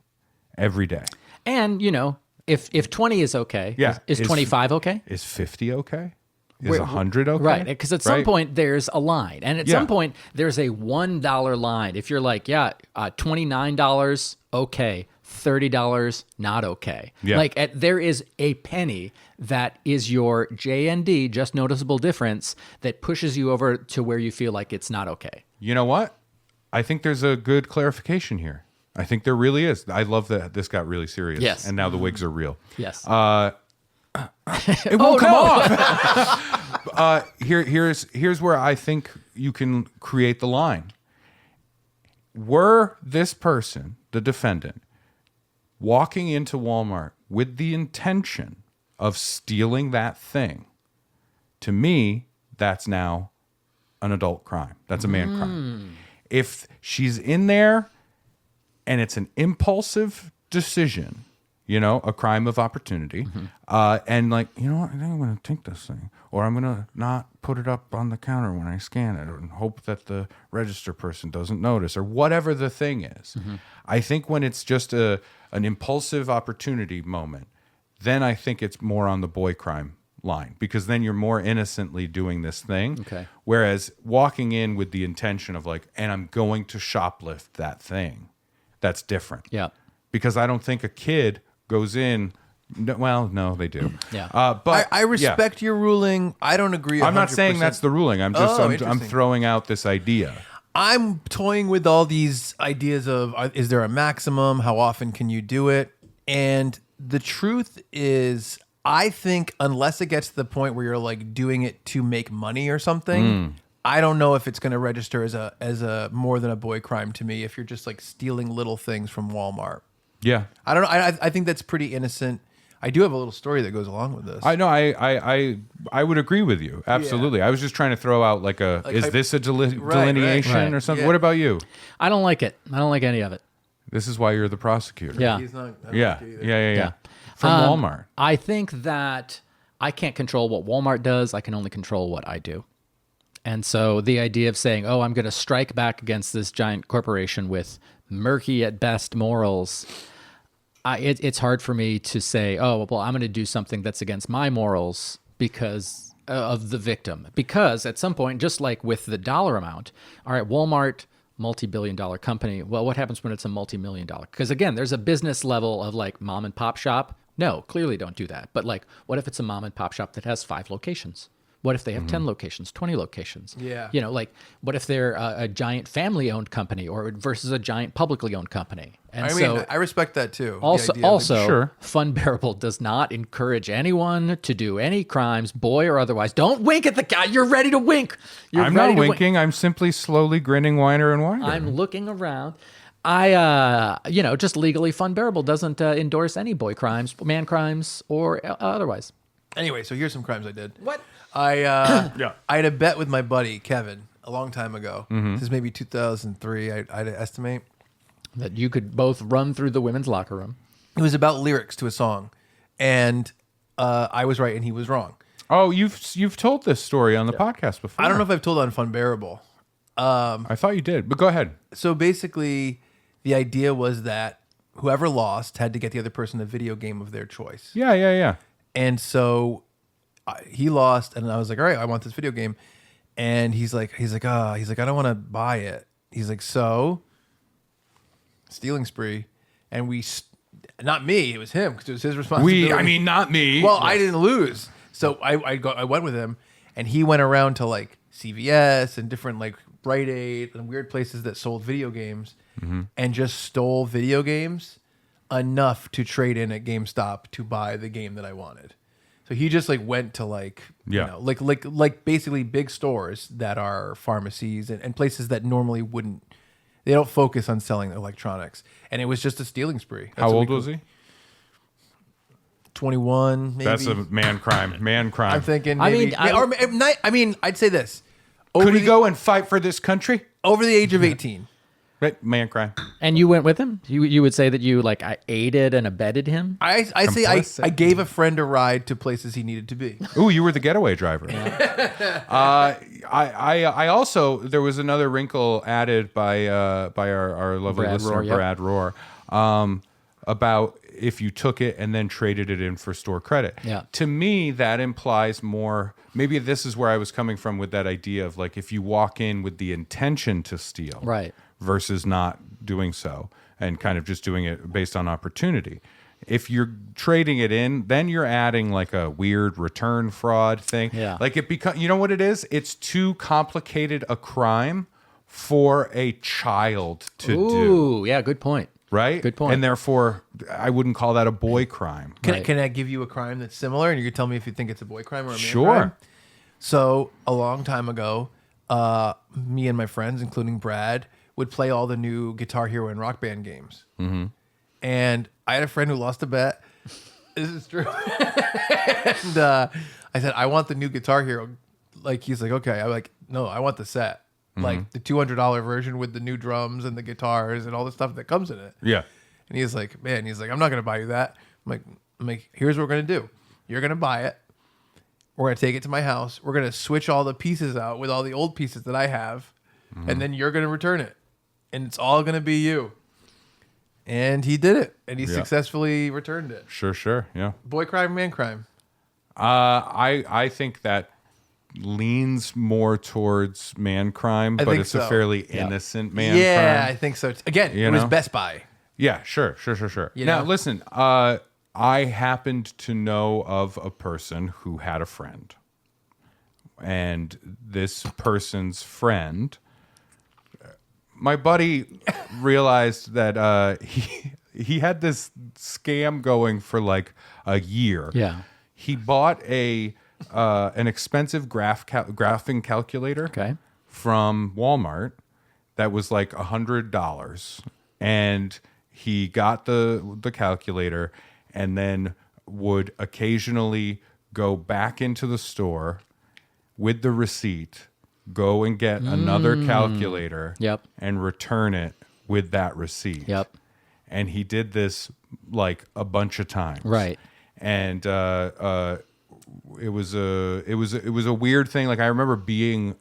every day? And, if 20 is okay, Yeah. is 25 okay? Is 50 okay? Is 100 okay? Right, because at some point there's a line, and at some point there's a $1 line. If you're like, $29 okay, $30 not okay. Yeah. Like there is a penny that is your JND, just noticeable difference, that pushes you over to where you feel like it's not okay. You know what? I think there's a good clarification here. I think there really is. I love that this got really serious. Yes. And now the wigs are real. Yes. It won't come off. Here's where I think you can create the line. Were this person, the defendant, walking into Walmart with the intention of stealing that thing, to me, that's now an adult crime. That's a man crime. If she's in there and it's an impulsive decision, a crime of opportunity, and like, you know what, I think I'm going to take this thing, or I'm going to not put it up on the counter when I scan it and hope that the register person doesn't notice, or whatever the thing is. I think when it's just an impulsive opportunity moment, then I think it's more on the boy crime line, because then you're more innocently doing this thing. Okay. Whereas walking in with the intention of like, and I'm going to shoplift that thing, that's different. Yeah. Because I don't think a kid goes in No, well, no, they do. Yeah. But I respect your ruling. I don't agree. I'm not saying 100%. that's the ruling. I'm just I'm interesting. throwing out this idea. I'm toying with all these ideas of is there a maximum? How often can you do it? And the truth is, I think unless it gets to the point where you're like doing it to make money or something, I don't know if it's going to register as a more than a boy crime to me. If you're just like stealing little things from Walmart, Yeah. I don't know. I think that's pretty innocent. I do have a little story that goes along with this. I know. I would agree with you. Absolutely. I was just trying to throw out is this a delineation right. or something? Yeah. What about you? I don't like it. I don't like any of it. This is why you're the prosecutor. Yeah. He's not. I don't Yeah. like it either. Yeah. From Walmart. I think that I can't control what Walmart does. I can only control what I do. And so the idea of saying, oh, I'm going to strike back against this giant corporation with murky at best morals, it's hard for me to say, oh, well, I'm going to do something that's against my morals because of the victim. Because at some point, just like with the dollar amount, all right, Walmart, multi-billion-dollar company. Well, what happens when it's a multi-million-dollar? Because again, there's a business level of like mom and pop shop. No, clearly don't do that. But like, what if it's a mom and pop shop that has 5 locations? What if they have 10 locations, 20 locations? Yeah. You know, like, what if they're a giant family-owned company or versus a giant publicly owned company? And I mean, I respect that too. the idea of it. Sure. Funbearable does not encourage anyone to do any crimes, boy or otherwise. Don't wink at the guy. You're ready to wink. I'm not winking. I'm simply slowly grinning wider and wider. I'm looking around. Just legally, Funbearable doesn't endorse any boy crimes, man crimes, or otherwise. Anyway, so here's some crimes I did. What? I had a bet with my buddy Kevin a long time ago. This is maybe 2003. I'd estimate. That you could both run through the women's locker room. It was about lyrics to a song, and I was right and he was wrong. Oh, you've told this story on the podcast before. I don't know if I've told on Funbearable. I thought you did, but go ahead. So basically, the idea was that whoever lost had to get the other person a video game of their choice. Yeah. And so he lost, and I was like, all right, I want this video game. And he's like, I don't want to buy it. He's like, so stealing spree. And not me, it was him because it was his responsibility. Not me. Well, I didn't lose. So I went with him, and he went around to like CVS and different like Rite Aid and weird places that sold video games and just stole video games enough to trade in at GameStop to buy the game that I wanted. So he just like went to like, like basically big stores that are pharmacies and places that normally wouldn't, they don't focus on selling electronics. And it was just a stealing spree. How old was he? 21, maybe. That's a man crime. Man crime. I'm thinking I maybe, mean, I'd say this. Could he go and fight for this country? Over the age of 18. Right, man crime. And you went with him? You would say that you like I aided and abetted him? I say I gave a friend a ride to places he needed to be. Ooh, you were the getaway driver. I also, there was another wrinkle added by our lovely Brad listener, Rohr, yep. Brad Rohr, about if you took it and then traded it in for store credit. Yeah. To me, that implies more, maybe this is where I was coming from with that idea of like if you walk in with the intention to steal. Right. Versus not doing so and kind of just doing it based on opportunity. If you're trading it in, then you're adding like a weird return fraud thing. Yeah. Like it becomes, you know what it is? It's too complicated a crime for a child to do. Ooh, yeah, good point. Right? Good point. And therefore, I wouldn't call that a boy crime. Can I give you a crime that's similar and you can tell me if you think it's a boy crime or a man Sure. crime? So a long time ago, me and my friends, including Brad, would play all the new Guitar Hero and Rock Band games. Mm-hmm. And I had a friend who lost a bet. This is true. And I said, I want the new Guitar Hero. Like, he's like, okay. I'm like, no, I want the set. Like the $200 version with the new drums and the guitars and all the stuff that comes in it. Yeah. And he's like, I'm not going to buy you that. I'm like, here's what we're going to do. You're going to buy it. We're going to take it to my house. We're going to switch all the pieces out with all the old pieces that I have. And then you're going to return it. And it's all going to be you. And he did it. And he successfully returned it. Sure. Yeah. Boy crime, man crime. I think that leans more towards man crime, but think it's a so. fairly innocent man crime. Yeah, I think so. Again, You it was know? Best Buy. Yeah, sure. You Now, know? listen, I happened to know of a person who had a friend. And this person's friend, my buddy realized that he had this scam going for like a year. Yeah. He bought an expensive graphing calculator from Walmart that was like $100, and he got the calculator and then would occasionally go back into the store with the receipt, go and get another calculator and return it with that receipt. Yep. And he did this like a bunch of times. Right. And it was a weird thing. Like I remember being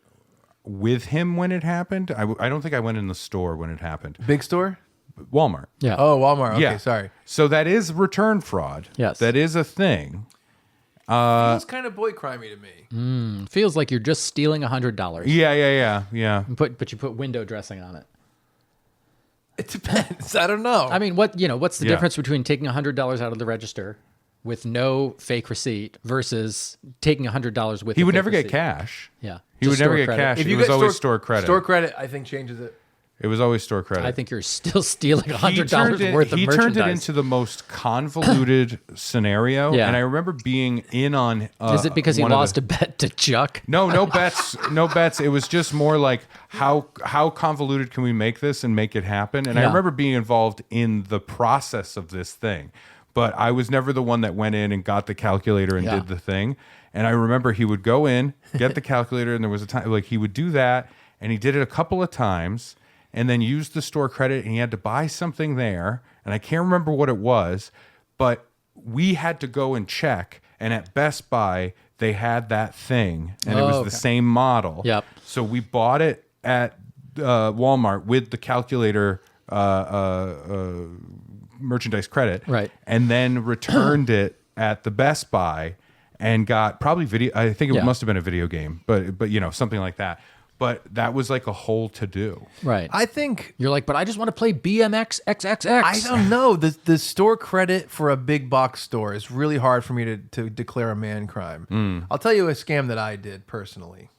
with him when it happened. I don't think I went in the store when it happened. Big store? Walmart. Yeah. Oh, Walmart. Okay, Yeah. sorry. So that is return fraud. Yes. That is a thing. Feels kind of boy crimey to me. Feels like you're just stealing $100. Yeah. But you put window dressing on it. It depends. I don't know. I mean, what's the Yeah. difference between taking $100 out of the register with no fake receipt versus taking $100 with? He a would fake never get receipt? cash. Yeah. He Just would never store get credit. cash. if It you was get always store credit. Store credit, I think changes it. It was always store credit. I think you're still stealing $100 worth of He merchandise. turned it into the most convoluted scenario. Yeah. And I remember being in on. Is it because he one of lost the- a bet to Chuck? No bets. No bets. It was just more like how convoluted can we make this and make it happen? And I Yeah. remember being involved in the process of this thing, but I was never the one that went in and got the calculator and Yeah. did the thing. And I remember he would go in, get the calculator, and there was a time like he would do that, and he did it a couple of times, and then used the store credit, and he had to buy something there, and I can't remember what it was, but we had to go and check, and at Best Buy they had that thing, and it was okay. the same model. Yep. So we bought it at Walmart with the calculator merchandise credit, Right. and then returned it at the Best Buy and got probably video. I think it Yeah. must have been a video game, but something like that. But that was like a whole to do. Right. I think You're like, but I just want to play BMX XXX. I don't know. The store credit for a big box store is really hard for me to declare a man crime. I'll tell you a scam that I did personally,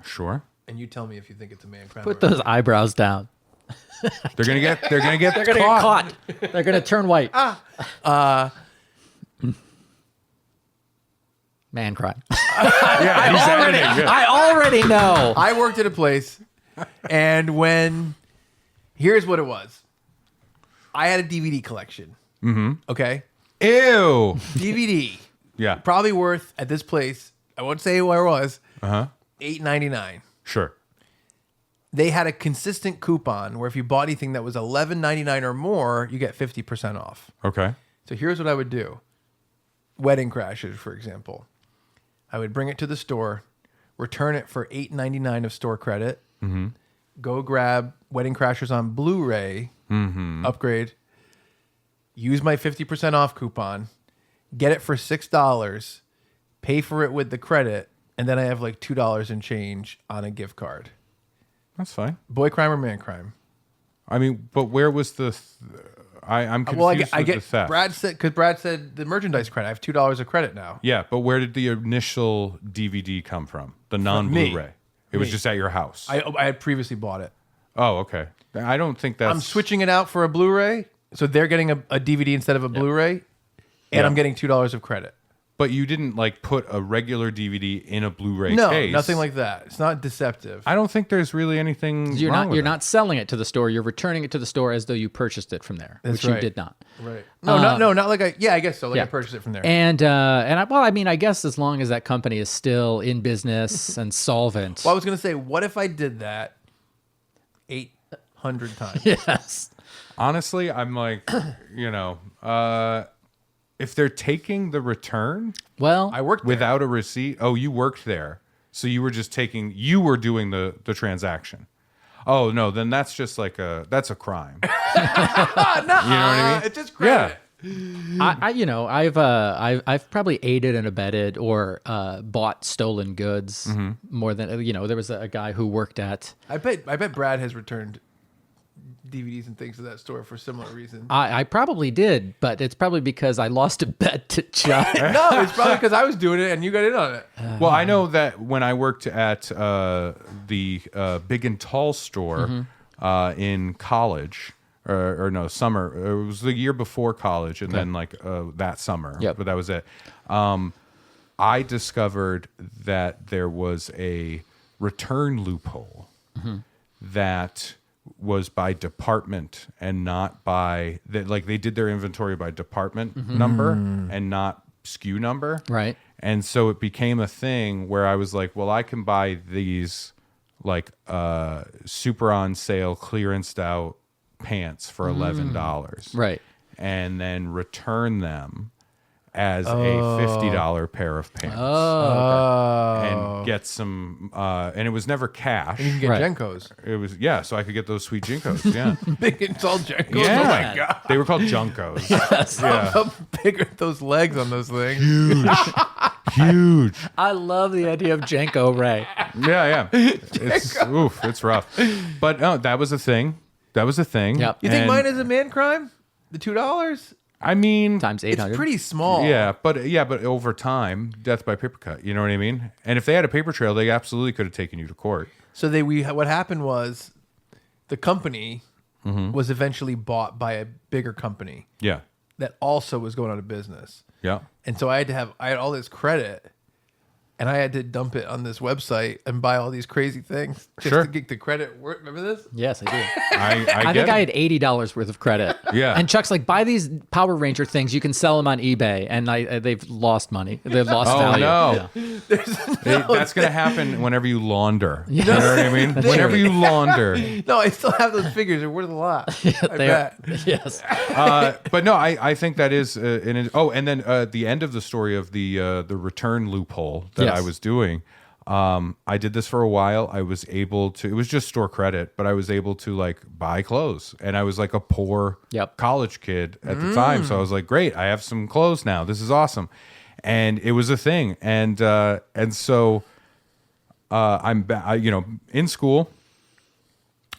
Sure, and you tell me if you think it's a man crime. Put or not. those eyebrows down. they're gonna get They're gonna get caught. They're gonna turn white. Man crime. Yeah, he's editing. Yeah. I already know. I worked at a place, and here's what it was. I had a DVD collection. Mm-hmm. Okay, Ew. DVD. Yeah. Probably worth at this place. I won't say where it was. $8.99. Sure. They had a consistent coupon where if you bought anything that was $11.99 or more, you get 50% off. Okay. So here's what I would do. Wedding Crashers, for example. I would bring it to the store, return it for $8.99 of store credit, go grab Wedding Crashers on Blu-ray, upgrade, use my 50% off coupon, get it for $6, pay for it with the credit, and then I have like $2 in change on a gift card. That's fine. Boy crime or man crime? I mean, but where was the? I'm confused Well, I with get the theft. Brad said the merchandise credit. I have $2 of credit now. Yeah, but where did the initial DVD come from? The non-Blu-ray. It was just at your house. I had previously bought it. Oh, okay. I don't think that's. I'm switching it out for a Blu-ray, so they're getting a DVD instead of a Blu-ray, and Yeah. I'm getting $2 of credit. But you didn't like put a regular DVD in a Blu-ray No, case. nothing like that. It's not deceptive. I don't think there's really anything. You're wrong not. with You're that. not selling it to the store. You're returning it to the store as though you purchased it from there, That's which right. you did not. Right. No, not like I. Yeah, I guess so. Like I purchased it from there. And I mean, I guess as long as that company is still in business and solvent. Well, I was gonna say, what if I did that 800 times? Yes. Honestly, I'm like, if they're taking the return Well, I worked there. without a receipt. Oh, you worked there, so you were just you were doing the transaction. Oh no, then that's just like that's a crime. You know what I mean? It's just credit. I've probably aided and abetted or bought stolen goods more than there was a guy who worked at. I bet Brad has returned DVDs and things to that store for similar reasons. I probably did, but it's probably because I lost a bet to Chuck. No, it's probably because I was doing it and you got in on it. Well, I know that when I worked at the Big and Tall store in college, or no, summer. It was the year before college, and then like that summer. Yep. But that was it. I discovered that there was a return loophole that was by department and not by like they did their inventory by department number and not SKU number. Right. And so it became a thing where I was like, well, I can buy these like super on sale clearanced out pants for $11. Right. And then return them as a $50 pair of pants. And get some and it was never cash. You can get Right. Jenkos. It was so I could get those sweet Jinkos. Yeah. Big and tall Jenkos. Yeah. Oh my god. They were called Junkos. How big are those legs on those things? Huge. I love the idea of Jenko Ray. Yeah. It's rough. But no, that was a thing. Yep. You think And, mine is a man crime? The $2? I mean, Times It's 800. pretty small. but over time, death by paper cut. You know what I mean? And if they had a paper trail, they absolutely could have taken you to court. So what happened was the company was eventually bought by a bigger company Yeah. that also was going out of business. Yeah. And so I had all this credit and I had to dump it on this website and buy all these crazy things just Sure. to get the credit. Remember this? Yes, I do. I I get think I it. had $80 worth of credit. Yeah. And Chuck's like, buy these Power Ranger things. You can sell them on eBay. And they've lost money. They've lost Oh, value. no. Yeah. That's going to happen whenever you launder. You know what I mean? That's Whenever true. you launder. No, I still have those figures. They're worth a lot. I They are. bet. Yes. But no, I think that is and then the end of the story of the return loophole that Yes. I was doing. I did this for a while. I was able to. It was just store credit, but I was able to like buy clothes, and I was like a poor college kid at the time. So I was like, great, I have some clothes now. This is awesome, and it was a thing. And so I'm in school.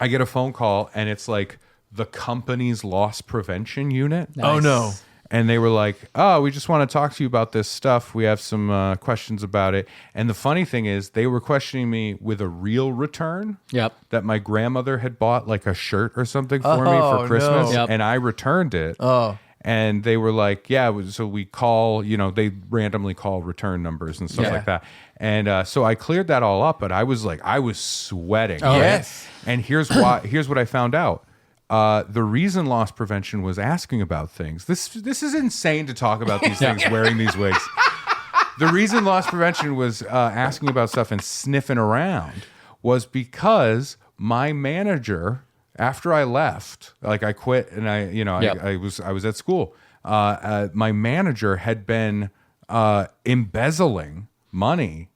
I get a phone call, and it's like the company's loss prevention unit. Oh, no. And they were like, oh, we just want to talk to you about this stuff. We have some questions about it. And the funny thing is, they were questioning me with a real return that my grandmother had bought, like a shirt or something for me for Christmas. no. And I returned it. Oh. And they were like, so we call, they randomly call return numbers and stuff like that. And so I cleared that all up, but I was sweating. Oh, yes. And here's what I found out. The reason loss prevention was asking about things. This is insane to talk about these things wearing these wigs. The reason loss prevention was asking about stuff and sniffing around was because my manager, after I left, like I quit and I was at school. My manager had been embezzling money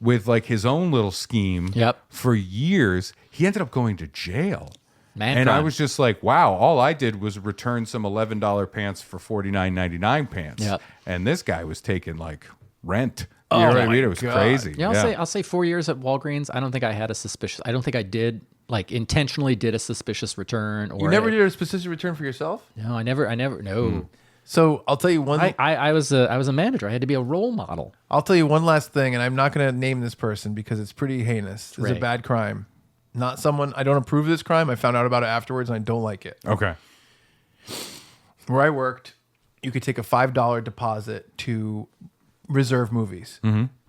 with like his own little scheme for years. He ended up going to jail. Man, I was just like, wow, all I did was return some $11 pants for $49.99 pants. And this guy was taking like rent. You know what I mean? It was crazy. Yeah, I'll say 4 years at Walgreens. I don't think I did intentionally did a suspicious return. Or You never did a specific return for yourself? No, I never. No. So I'll tell you one. I was a manager. I had to be a role model. I'll tell you one last thing, and I'm not going to name this person because it's pretty heinous. It's a Ray. bad crime. Not someone. I don't approve of this crime. I found out about it afterwards, and I don't like it. Okay. Where I worked, you could take a $5 deposit to reserve movies.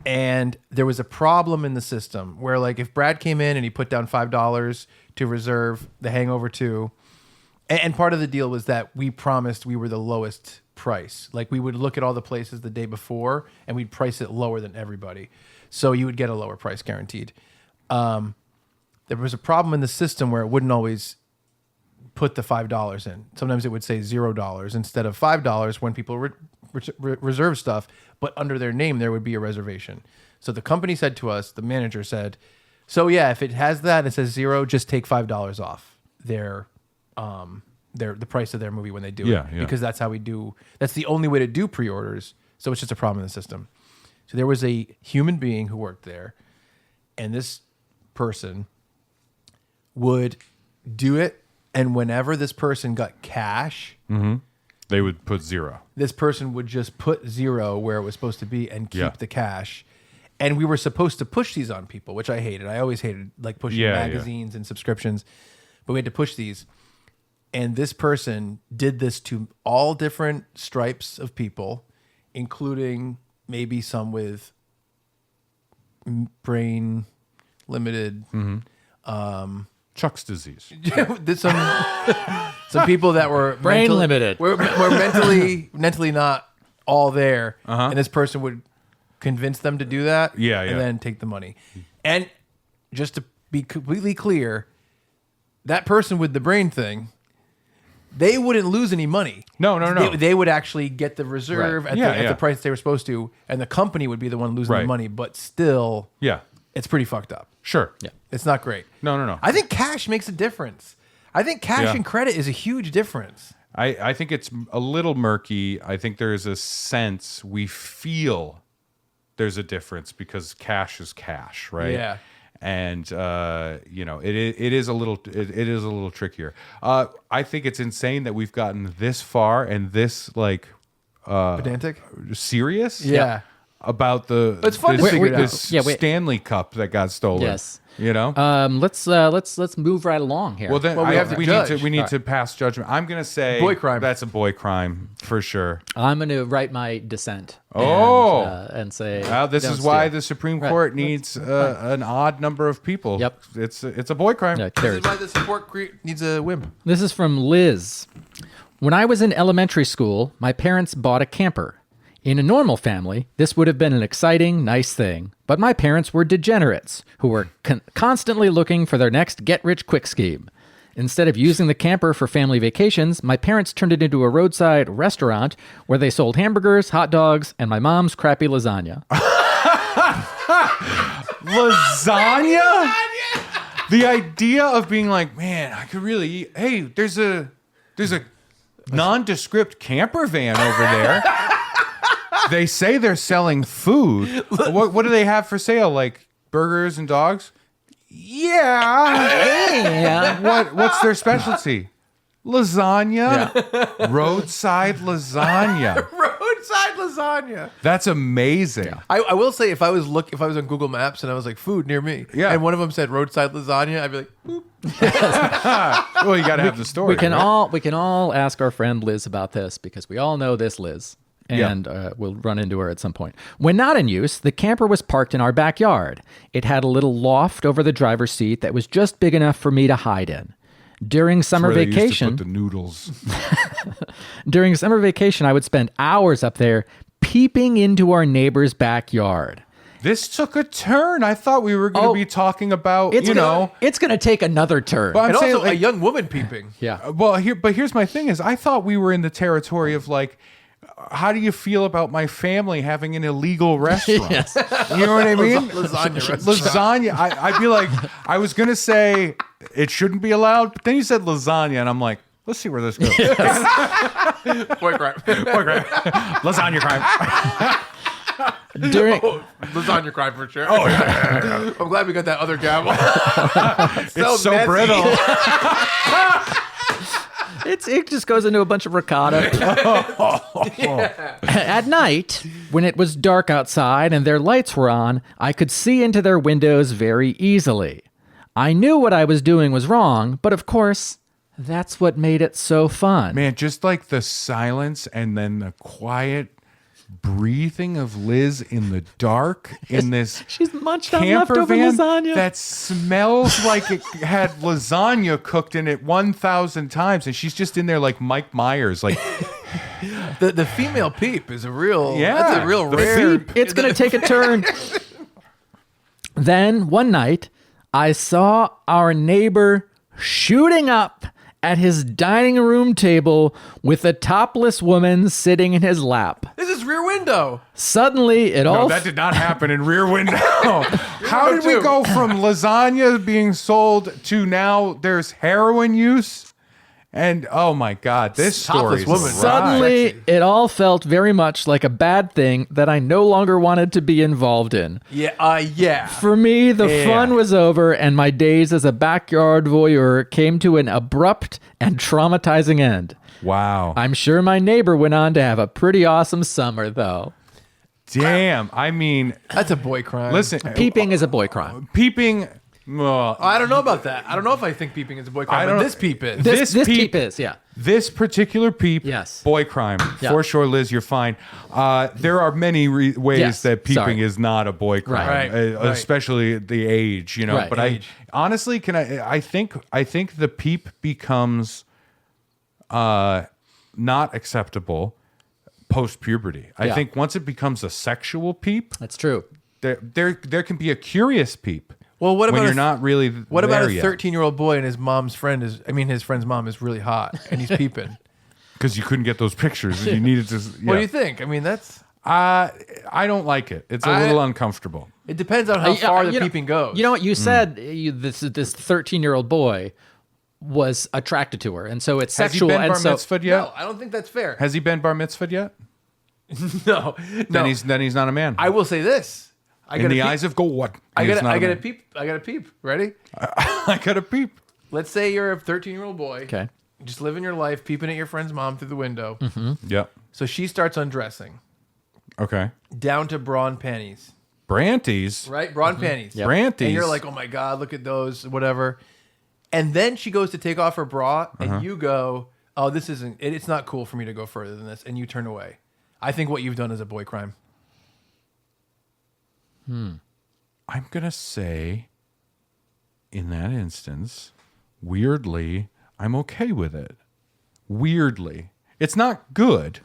And there was a problem in the system where, like, if Brad came in and he put down $5 to reserve The Hangover 2, and part of the deal was that we promised we were the lowest price. Like, we would look at all the places the day before, and we'd price it lower than everybody. So you would get a lower price guaranteed. There was a problem in the system where it wouldn't always put the $5 in. Sometimes it would say $0 instead of $5 when people reserve stuff, but under their name there would be a reservation. So the company said to us, the manager said, so yeah, if it has that and it says 0, just take $5 off the price of their movie when they do it. Because that's how we do. That's the only way to do pre-orders. So it's just a problem in the system. So there was a human being who worked there, and this person would do it And whenever this person got cash, They would put 0. this person would just put 0 where it was supposed to be and keep Yeah. the cash. And we were supposed to push these on people, which I hated. I always hated like pushing magazines and subscriptions, but we had to push these. And this person did this to all different stripes of people, including maybe some with brain limited. Chuck's disease. There's some people that were Brain limited. were mentally not all there, and this person would convince them to do that, and then take the money. And just to be completely clear, that person with the brain thing, they wouldn't lose any money. No. They would actually get the reserve Right. at the price they were supposed to, and the company would be the one losing the money. But still, it's pretty fucked up. Sure. Yeah. It's not great. No. I think cash makes a difference. I think cash and credit is a huge difference. I think it's a little murky. I think there is a sense we feel there's a difference because cash is cash, right? Yeah. And it is a little trickier. I think it's insane that we've gotten this far and this Pedantic? serious. Yeah. About It's fun to figure it out. this Yeah, wait. Stanley Cup that got stolen. Yes. Let's move right along here. Well, then Well, we have to judge. we need to pass judgment. I'm going to say Boy crime. That's a boy crime for sure. I'm going to write my dissent. Oh. And say. Well, this don't is why steal. the Supreme Court needs an odd number of people. Yep. It's a boy crime. Yeah, This carried. is why the support needs a wimp. This is from Liz. When I was in elementary school, my parents bought a camper. In a normal family, this would have been an exciting, nice thing, but my parents were degenerates who were constantly looking for their next get-rich-quick scheme. Instead of using the camper for family vacations, my parents turned it into a roadside restaurant where they sold hamburgers, hot dogs, and my mom's crappy lasagna. Lasagna? The idea of being like, man, I could really eat. Hey, there's a nondescript camper van over there. They say they're selling food. What do they have for sale? Like burgers and dogs? Yeah. What's their specialty? Lasagna. Yeah. Roadside lasagna. Roadside lasagna. That's amazing. I will say if I was on Google Maps and I was like food near me, and one of them said roadside lasagna, I'd be like, boop. Well, you got to have the story. We can right? all ask our friend Liz about this because we all know this Liz. And we'll run into her at some point. When not in use, the camper was parked in our backyard. It had a little loft over the driver's seat that was just big enough for me to hide in. During summer Where they used to vacation, put the noodles. during summer vacation, I would spend hours up there peeping into our neighbor's backyard. This took a turn. I thought we were going to be talking about, it's going to take another turn. But I'm And saying, also a like, young woman peeping. Yeah. But here's my thing: is I thought we were in the territory of like, how do you feel about my family having an illegal restaurant? Yes. You know what I mean? Lasagna restaurant. Lasagna. I'd be like, I was gonna say it shouldn't be allowed, but then you said lasagna, and I'm like, let's see where this goes. Boy crime. Lasagna crime. During Lasagna crime for sure. Oh yeah. I'm glad we got that other gavel. It's so messy. brittle. it just goes into a bunch of ricotta. At night, when it was dark outside and their lights were on, I could see into their windows very easily. I knew what I was doing was wrong, but of course, that's what made it so fun. Man, just like the silence and then the quiet breathing of Liz in the dark in this She's munched on camper leftover van lasagna. that smells like it had lasagna cooked in it 1,000 times, and she's just in there like Mike Myers, like The female peep is a real. Yeah, That's a real the rare. peep. It's going to take a turn. Then one night, I saw our neighbor shooting up at his dining room table with a topless woman sitting in his lap. This is Rear Window. Suddenly, it no, all that did not happen in Rear Window. How did we Window go from lasagna being sold to now there's heroin use And oh my God, this Topless story woman. Suddenly, Sexy. it all felt very much like a bad thing that I no longer wanted to be involved in. Yeah. For me, the fun was over, and my days as a backyard voyeur came to an abrupt and traumatizing end. Wow. I'm sure my neighbor went on to have a pretty awesome summer, though. Damn. I mean, That's a boy crime. listen, Peeping is a boy crime. peeping. Well, I don't know about that. I don't know if I think peeping is a boy crime, but this peep is. This This peep peep- is, yeah. This particular peep, Yes. boy crime. Yeah. For sure, Liz, you're fine. There are many ways Yes, that peeping sorry. is not a boy crime, Right, right. especially the age, you know. Right, but age. I honestly I think the peep becomes not acceptable post puberty. I Yeah. think once it becomes a sexual peep, That's true. there can be a curious peep. Well, what about when you're a- not really What about there a yet. 13-year-old boy and his friend's mom is really hot and he's peeping? Because you couldn't get those pictures and you needed to. What do you think? I mean, I don't like it. It's a little uncomfortable. it depends on how far the You know- peeping goes. You know what you said? This 13-year-old boy was attracted to her, and so it's Has he sexual. been and bar so mitzvahed yet? No, I don't think that's fair. Has he been bar mitzvahed yet? No, Then he's not a man. I will say this. I In gotta the peep. eyes of God, I he's got not a to man. peep. I got to peep. Ready? I got a peep. Let's say you're a 13-year-old boy. Okay. Just living your life, peeping at your friend's mom through the window. Yep. So she starts undressing Okay. down to bra and panties. Branties. Right? Bra and panties. Yep. Branties. And you're like, oh my God, look at those, whatever. And then she goes to take off her bra, and you go, oh, this isn't, it's not cool for me to go further than this. And you turn away. I think what you've done is a boy crime. I'm gonna say, in that instance, weirdly, I'm okay with it. Weirdly, it's not good,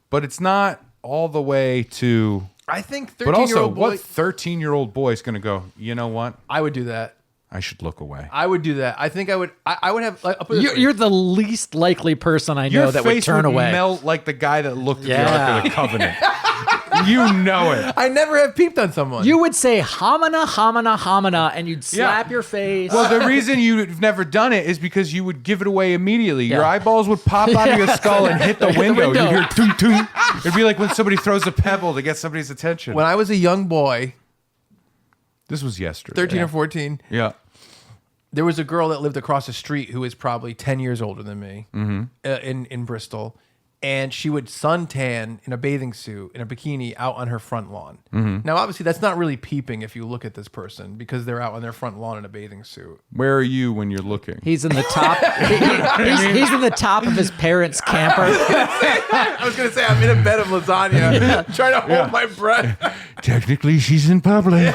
but it's not all the way to. I think But also, 13-year-old boy, what 13-year-old boy is gonna go? You know what? I would do that. I should look away. I would do that. I think I would. I would have. Like, I'll put it this way. You're the least likely person I know Your that face would turn away. melt like the guy that looked at the Yeah. Ark of the Covenant. You know it. I never have peeped on someone. You would say homina, homina, homina, and you'd slap your face. Well, the reason you've never done it is because you would give it away immediately. Your Yeah. eyeballs would pop out of your skull and hit the window. window. You'd hear toot toot. It'd be like when somebody throws a pebble to get somebody's attention. when I was a young boy, This was yesterday. 13 or 14, Yeah. there was a girl that lived across the street who was probably 10 years older than me in Bristol. And she would suntan in a bathing suit, in a bikini, out on her front lawn. Now, obviously, that's not really peeping if you look at this person because they're out on their front lawn in a bathing suit. Where are you when you're looking? He's in the top. He's in the top of his parents' camper. I was going to say, I'm in a bed of lasagna, trying to hold my breath. Technically, she's in public.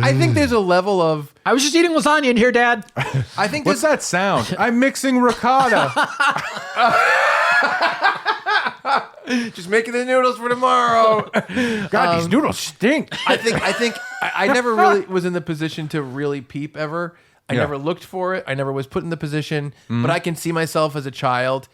I think there's a level of, I was just eating lasagna in here, Dad. I think What's there's, that sound? I'm mixing ricotta. just making the noodles for tomorrow. God, these noodles stink. I never really was in the position to really peep ever. I Yeah. never looked for it. I never was put in the position, but I can see myself as a child.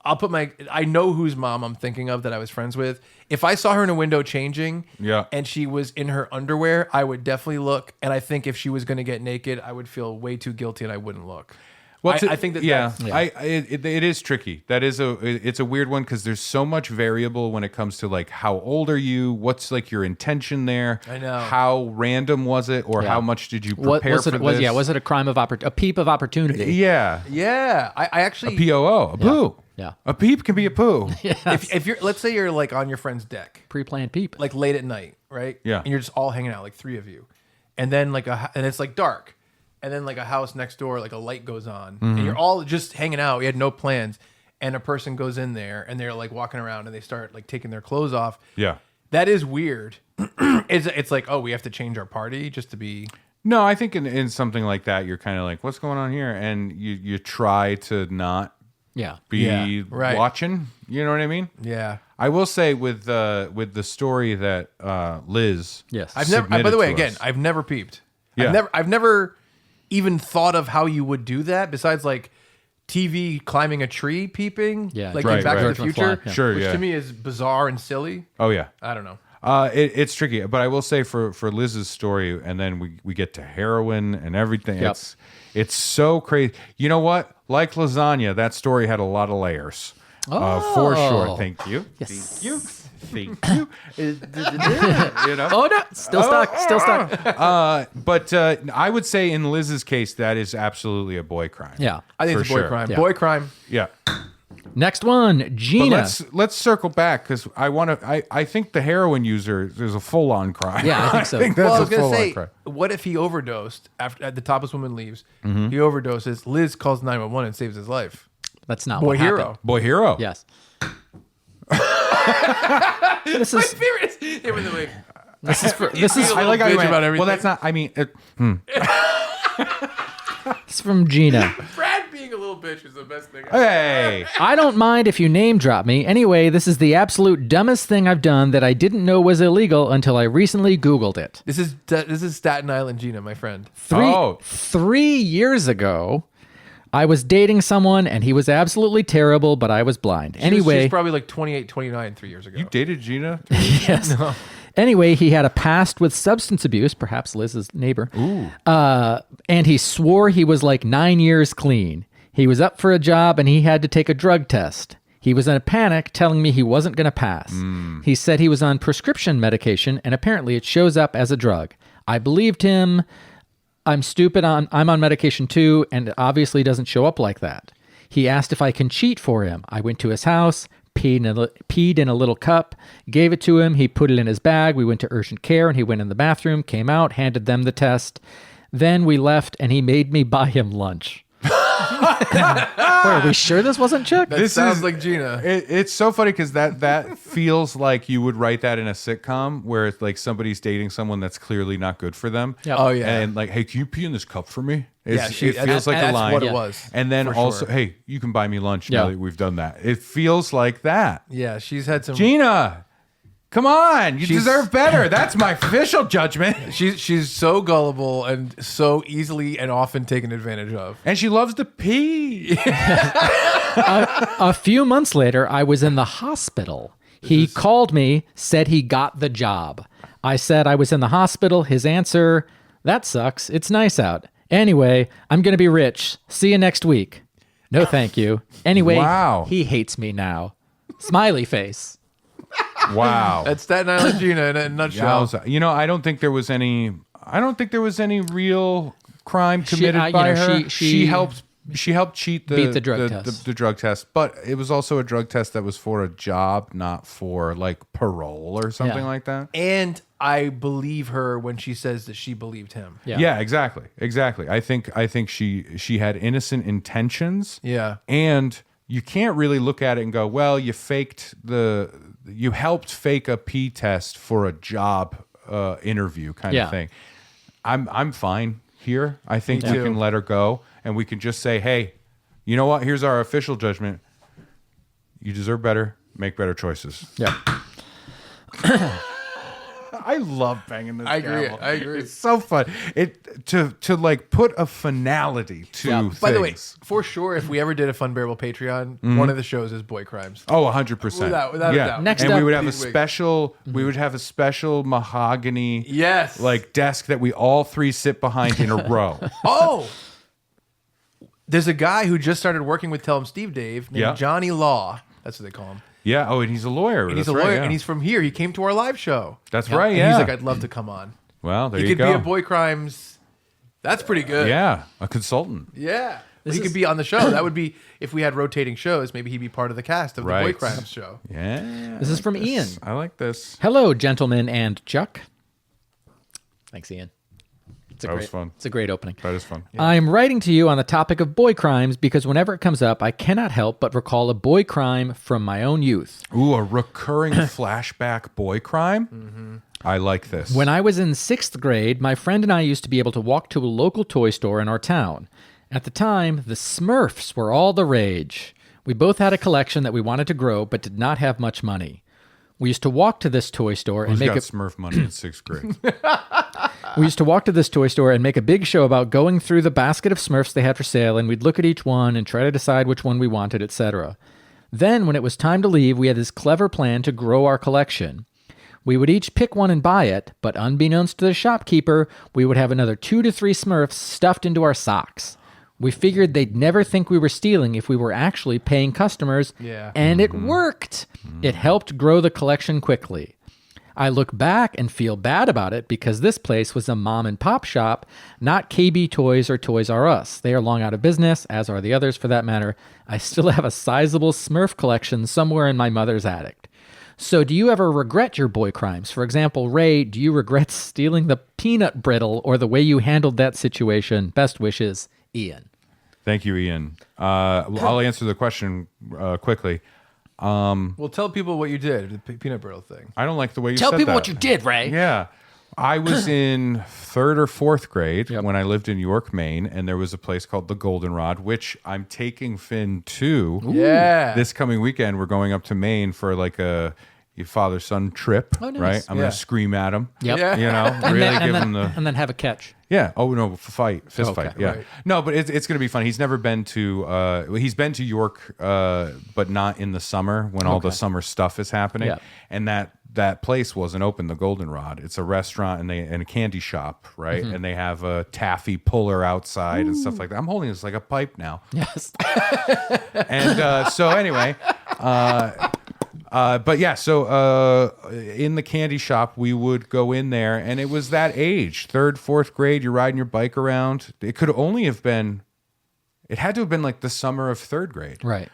I know whose mom I'm thinking of that I was friends with. If I saw her in a window changing Yeah. and she was in her underwear, I would definitely look. And I think if she was going to get naked, I would feel way too guilty and I wouldn't look. Well, I think that yeah, that's, it is tricky. It's a weird one because there's so much variable when it comes to like how old are you, what's like your intention there. I know. How random was it, or Yeah. how much did you prepare Was for it? this? Was it a crime of a peep of opportunity? Yeah, yeah. I actually, POO, a poo. Yeah. A peep can be a poo. if you're, let's say you're like on your friend's deck, Pre-planned peep. like late at night, right? Yeah. And you're just all hanging out, like three of you, and then and it's like dark, and then like a house next door, like a light goes on, and you're all just hanging out. We had no plans, and a person goes in there, and they're like walking around, and they start like taking their clothes off. Yeah. That is weird. It's like, oh, we have to change our party just to be. No, I think in something like that, you're kind of like, what's going on here, and you try to not Yeah. be Yeah, right. watching. You know what I mean? Yeah. I will say with the story that Liz, Yes. I've never. By submitted the way, to again, us. I've never peeped. Yeah. I've never even thought of how you would do that. Besides, like TV climbing a tree, peeping. Yeah, like right, in Back right. to the Martin Future. McFly, yeah. Sure, which yeah. to me is bizarre and silly. Oh yeah. I don't know. It's tricky, but I will say for Liz's story, and then we get to heroin and everything. Yep. It's so crazy. You know what? Like lasagna, that story had a lot of layers. For sure. Thank you. Yes. Thank you. Thank you. You know? Oh no, still stuck. But I would say in Liz's case, that is absolutely a boy crime. Yeah. I think For it's a boy sure. crime. Yeah. Boy crime. Yeah. Next one, But Gina. let's circle back because I think the heroin user is a full on crime. Yeah, I think so. that's Well, I a was gonna full-on say, crime. what if he overdosed after the topless woman leaves? He overdoses. Liz calls 911 and saves his life. That's not Boy what hero. happened. Boy hero. Yes. This My is favorite is him in the wig. this is I like how you bitch went, about everything. well, that's not. I mean, it's from Gina. Brad being a little bitch is the best thing. hey. I don't mind if you name drop me. Anyway, this is the absolute dumbest thing I've done that I didn't know was illegal until I recently Googled it. This is Staten Island Gina, my friend. 3 years ago, I was dating someone and he was absolutely terrible, but I was blind. She Anyway, was probably like 28, 29 3 years ago. You dated Gina? yes. Anyway, he had a past with substance abuse, perhaps Liz's neighbor. Ooh. And he swore he was like 9 years clean. He was up for a job and he had to take a drug test. He was in a panic, telling me he wasn't going to pass. He said he was on prescription medication and apparently it shows up as a drug. I believed him. I'm stupid. I'm on medication too, and it obviously doesn't show up like that. He asked if I can cheat for him. I went to his house, peed in a little cup, gave it to him. He put it in his bag. We went to urgent care, and he went in the bathroom, came out, handed them the test. Then we left, and he made me buy him lunch. Boy, are we sure this wasn't Chuck? That sounds like Gina. It's so funny because that feels like you would write that in a sitcom where it's like somebody's dating someone that's clearly not good for them. Yep. Oh, yeah. And like, hey, can you pee in this cup for me? Yeah, It feels like a that's line. what Yeah. it was. And then for also, sure. hey, you can buy me lunch Yeah. now that we've done that. It feels like that. Yeah, she's had some. Gina, come on. You She's- deserve better. That's my official judgment. She's so gullible and so easily and often taken advantage of. And she loves to pee. A few months later, I was in the hospital. He called me, said he got the job. I said I was in the hospital. His answer, that sucks. It's nice out. Anyway, I'm going to be rich. See you next week. No, thank you. Anyway, Wow. he hates me now. Smiley face. Wow. That's Staten Island Gina in a nutshell. Yowza. You know, I don't think there was any real crime committed by her. She helped cheat Beat the drug test. The drug test, but it was also a drug test that was for a job, not for like parole or something Yeah. like that. And I believe her when she says that she believed him. Yeah. Yeah, exactly. I think she had innocent intentions. Yeah. And you can't really look at it and go, well, you helped fake a pee test for a job interview kind Yeah. of thing. I'm fine here. I think Me we too. can let her go and we can just say, hey, you know what? Here's our official judgment. You deserve better. Make better choices. Yeah. I love banging this. I agree. gavel. I agree. It's so fun. It to like put a finality to things. By the way, for sure, if we ever did a Funbearable Patreon, one of the shows is Boy Crimes. Oh, 100%. Without a doubt. Next and up- we would have a These wigs. special. We would have a special mahogany, Yes. like desk that we all three sit behind in a row. Oh, there's a guy who just started working with Tell Him Steve Dave named Yeah. Johnny Law. That's what they call him. Yeah. Oh, and he's a lawyer. And he's That's a lawyer, right, yeah. and he's from here. He came to our live show. That's right. And Yeah. he's like, I'd love to come on. well, there He you could go. be a Boy Crimes. That's pretty good. Yeah, a consultant. Yeah. He is- could be on the show. That would be, if we had rotating shows, maybe he'd be part of the cast of the Boy Right. Crimes show. Yeah. This is from Ian. I like this. Hello, gentlemen and Chuck. Thanks, Ian. That was fun. It's a great opening. That is fun. I'm writing to you on the topic of boy crimes because whenever it comes up, I cannot help but recall a boy crime from my own youth. Ooh, a recurring flashback boy crime. I like this. When I was in 6th grade, my friend and I used to be able to walk to a local toy store in our town. At the time, the Smurfs were all the rage. We both had a collection that we wanted to grow but did not have much money. We used to walk to this toy store and Who's make got a Smurf money in 6th grade? We used to walk to this toy store and make a big show about going through the basket of Smurfs they had for sale, and we'd look at each one and try to decide which one we wanted, etc. Then, when it was time to leave, we had this clever plan to grow our collection. We would each pick one and buy it, but unbeknownst to the shopkeeper, we would have another 2 to 3 Smurfs stuffed into our socks. We figured they'd never think we were stealing if we were actually paying customers, and it worked. It helped grow the collection quickly. I look back and feel bad about it because this place was a mom and pop shop, not KB Toys or Toys R Us. They are long out of business, as are the others for that matter. I still have a sizable Smurf collection somewhere in my mother's attic. So do you ever regret your boy crimes? For example, Ray, do you regret stealing the peanut brittle or the way you handled that situation? Best wishes, Ian. Thank you, Ian. I'll answer the question quickly. Well, tell people what you did, the peanut brittle thing. I don't like the way you Tell said people that. what you did, Ray. Yeah. I was in 3rd or 4th grade when I lived in York, Maine, and there was a place called the Goldenrod, which I'm taking Finn to. Yeah. This coming weekend, we're going up to Maine for like a father-son trip, Oh, nice. right? I'm going to scream at him. Yep. Yeah. You know, really give him the... And then have a catch. Yeah. Oh no, fist fight. Yeah. right. No, but it's going to be fun. He's never been to. He's been to York, but not in the summer when all the summer stuff is happening. Yeah. And that place wasn't open. The Goldenrod. It's a restaurant and a candy shop, right? And they have a taffy puller outside and stuff like that. I'm holding this like a pipe now. Yes. And so anyway. But yeah, so in the candy shop, we would go in there, and it was that age, 3rd, 4th grade. You're riding your bike around. It could only have been, it had to have been like the summer of 3rd grade. Right.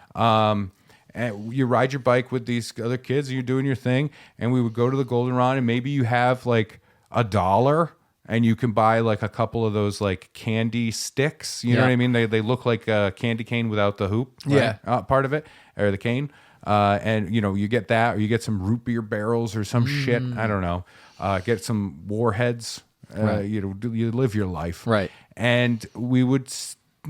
And you ride your bike with these other kids, and you're doing your thing. And we would go to the Goldenrod, and maybe you have like $1, and you can buy like a couple of those like candy sticks. You know what I mean? They look like a candy cane without the hoop. Right? Part of it, or the cane. And you know, you get that, or you get some root beer barrels or some shit. I don't know. Get some warheads. You know, you live your life. Right. And we would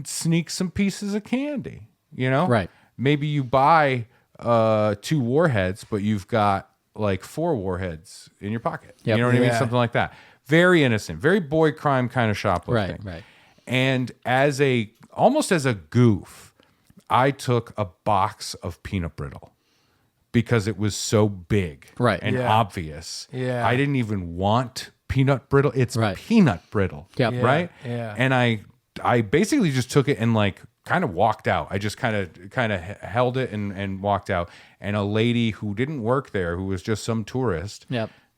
sneak some pieces of candy. You know. Right. Maybe you buy 2 warheads, but you've got like 4 warheads in your pocket. Yep. You know what I mean? Yeah. Something like that. Very innocent, very boy crime kind of shoplifting. Right. And almost as a goof, I took a box of peanut brittle because it was so big and obvious. Yeah. I didn't even want peanut brittle. It's Right. peanut brittle, Yep. right? Yeah. And I basically just took it and like kind of walked out. I just kind of held it and walked out. And a lady who didn't work there, who was just some tourist,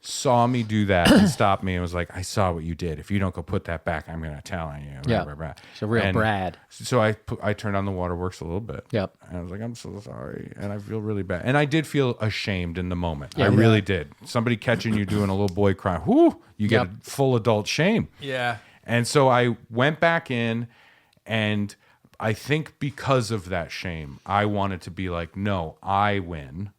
saw me do that and stopped me and was like, I saw what you did. If you don't go put that back, I'm going to tell on you. Yeah. It's a real Brad. So I turned on the waterworks a little bit. Yep. And I was like, I'm so sorry. And I feel really bad. And I did feel ashamed in the moment. I really did. Somebody catching you doing a little boy crime. Whoo, you get a full adult shame. Yeah. And so I went back in, and I think because of that shame, I wanted to be like, no, I win.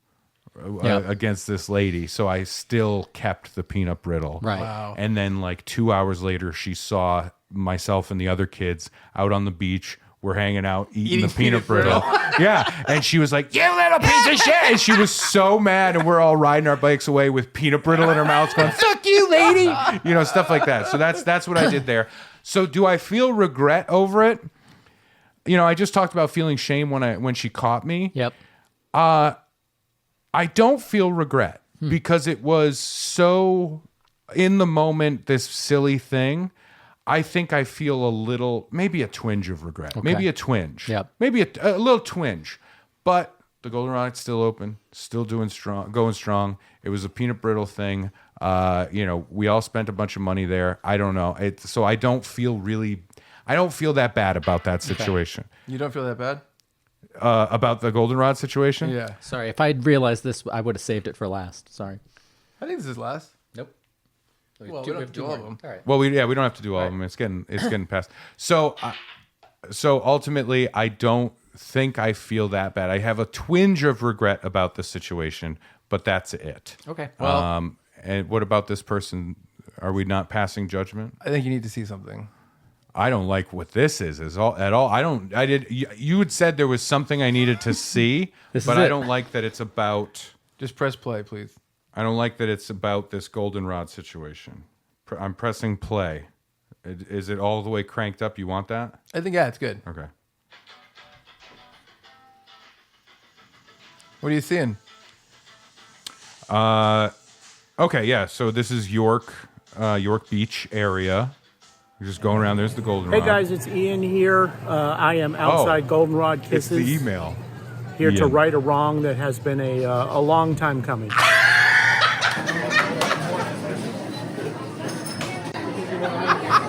Against this lady, so I still kept the peanut brittle. Right. Wow. And then like 2 hours later, she saw myself and the other kids out on the beach. We're hanging out, eating the peanut brittle. Yeah. And she was like, you little piece of shit. And she was so mad, and we're all riding our bikes away with peanut brittle in our mouths going, fuck you, lady. You know, stuff like that. So that's what I did there. So do I feel regret over it? You know, I just talked about feeling shame when she caught me. Yep. I don't feel regret because it was so in the moment, this silly thing. I think I feel a little, maybe a twinge of regret, maybe a twinge, maybe a little twinge, but the Goldenrod's still open, still going strong. It was a peanut brittle thing. You know, we all spent a bunch of money there. I don't know. So I don't feel that bad about that situation. You don't feel that bad? About the Goldenrod situation? Yeah. Sorry, if I'd realized this, I would have saved it for last. Sorry. I think this is last. Nope. Well, we don't have to do all of them. All right. Well, we don't have to do all of them. It's getting past. So ultimately, I don't think I feel that bad. I have a twinge of regret about the situation, but that's it. Okay. Well, and what about this person? Are we not passing judgment? I think you need to see something. I don't like what this is at all. You had said there was something I needed to see, but I don't like that it's about. Just press play, please. I don't like that it's about this goldenrod situation. I'm pressing play. Is it all the way cranked up? You want that? I think, yeah, it's good. Okay. What are you seeing? Okay, yeah. So this is York Beach area. You're just going around. There's the goldenrod. Hey guys, it's Ian here. I am outside Goldenrod It's Kisses. the email. Here to Ian. right a wrong that has been a long time coming.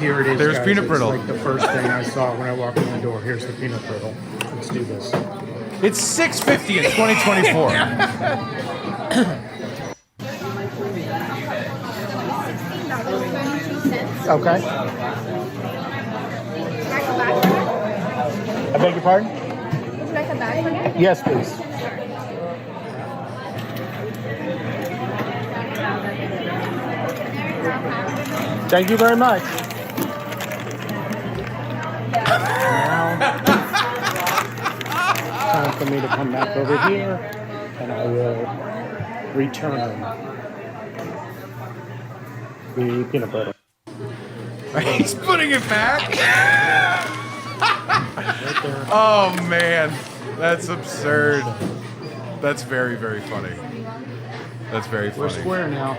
Here it is. There's guys. peanut It's brittle. like the first thing I saw when I walked in the door. Here's the peanut brittle. Let's do this. It's $6.50 in 2024. Okay. I beg your pardon? Would you like a bag for me? Yes, please. Thank you very much. Now, time for me to come back over here, and I will return the peanut butter. He's putting it back. Oh man, that's absurd. That's very, very funny. That's very funny. We're square now.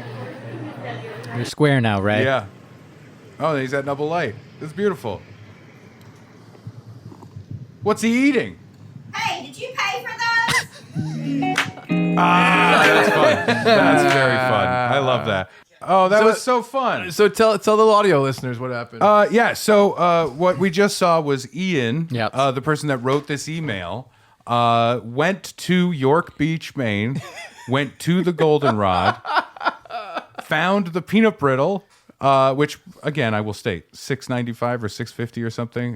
You're square now, Ray. Yeah. Oh, he's at double light. It's beautiful. What's he eating? Hey, did you pay for those? That's fun. That's very fun. I love that. Oh, that was so fun. So tell the audio listeners what happened. Yeah. So what we just saw was Ian, Yep. the person that wrote this email, went to York Beach, Maine, went to the Goldenrod, found the peanut brittle, which again I will state $6.95 or $6.50 or something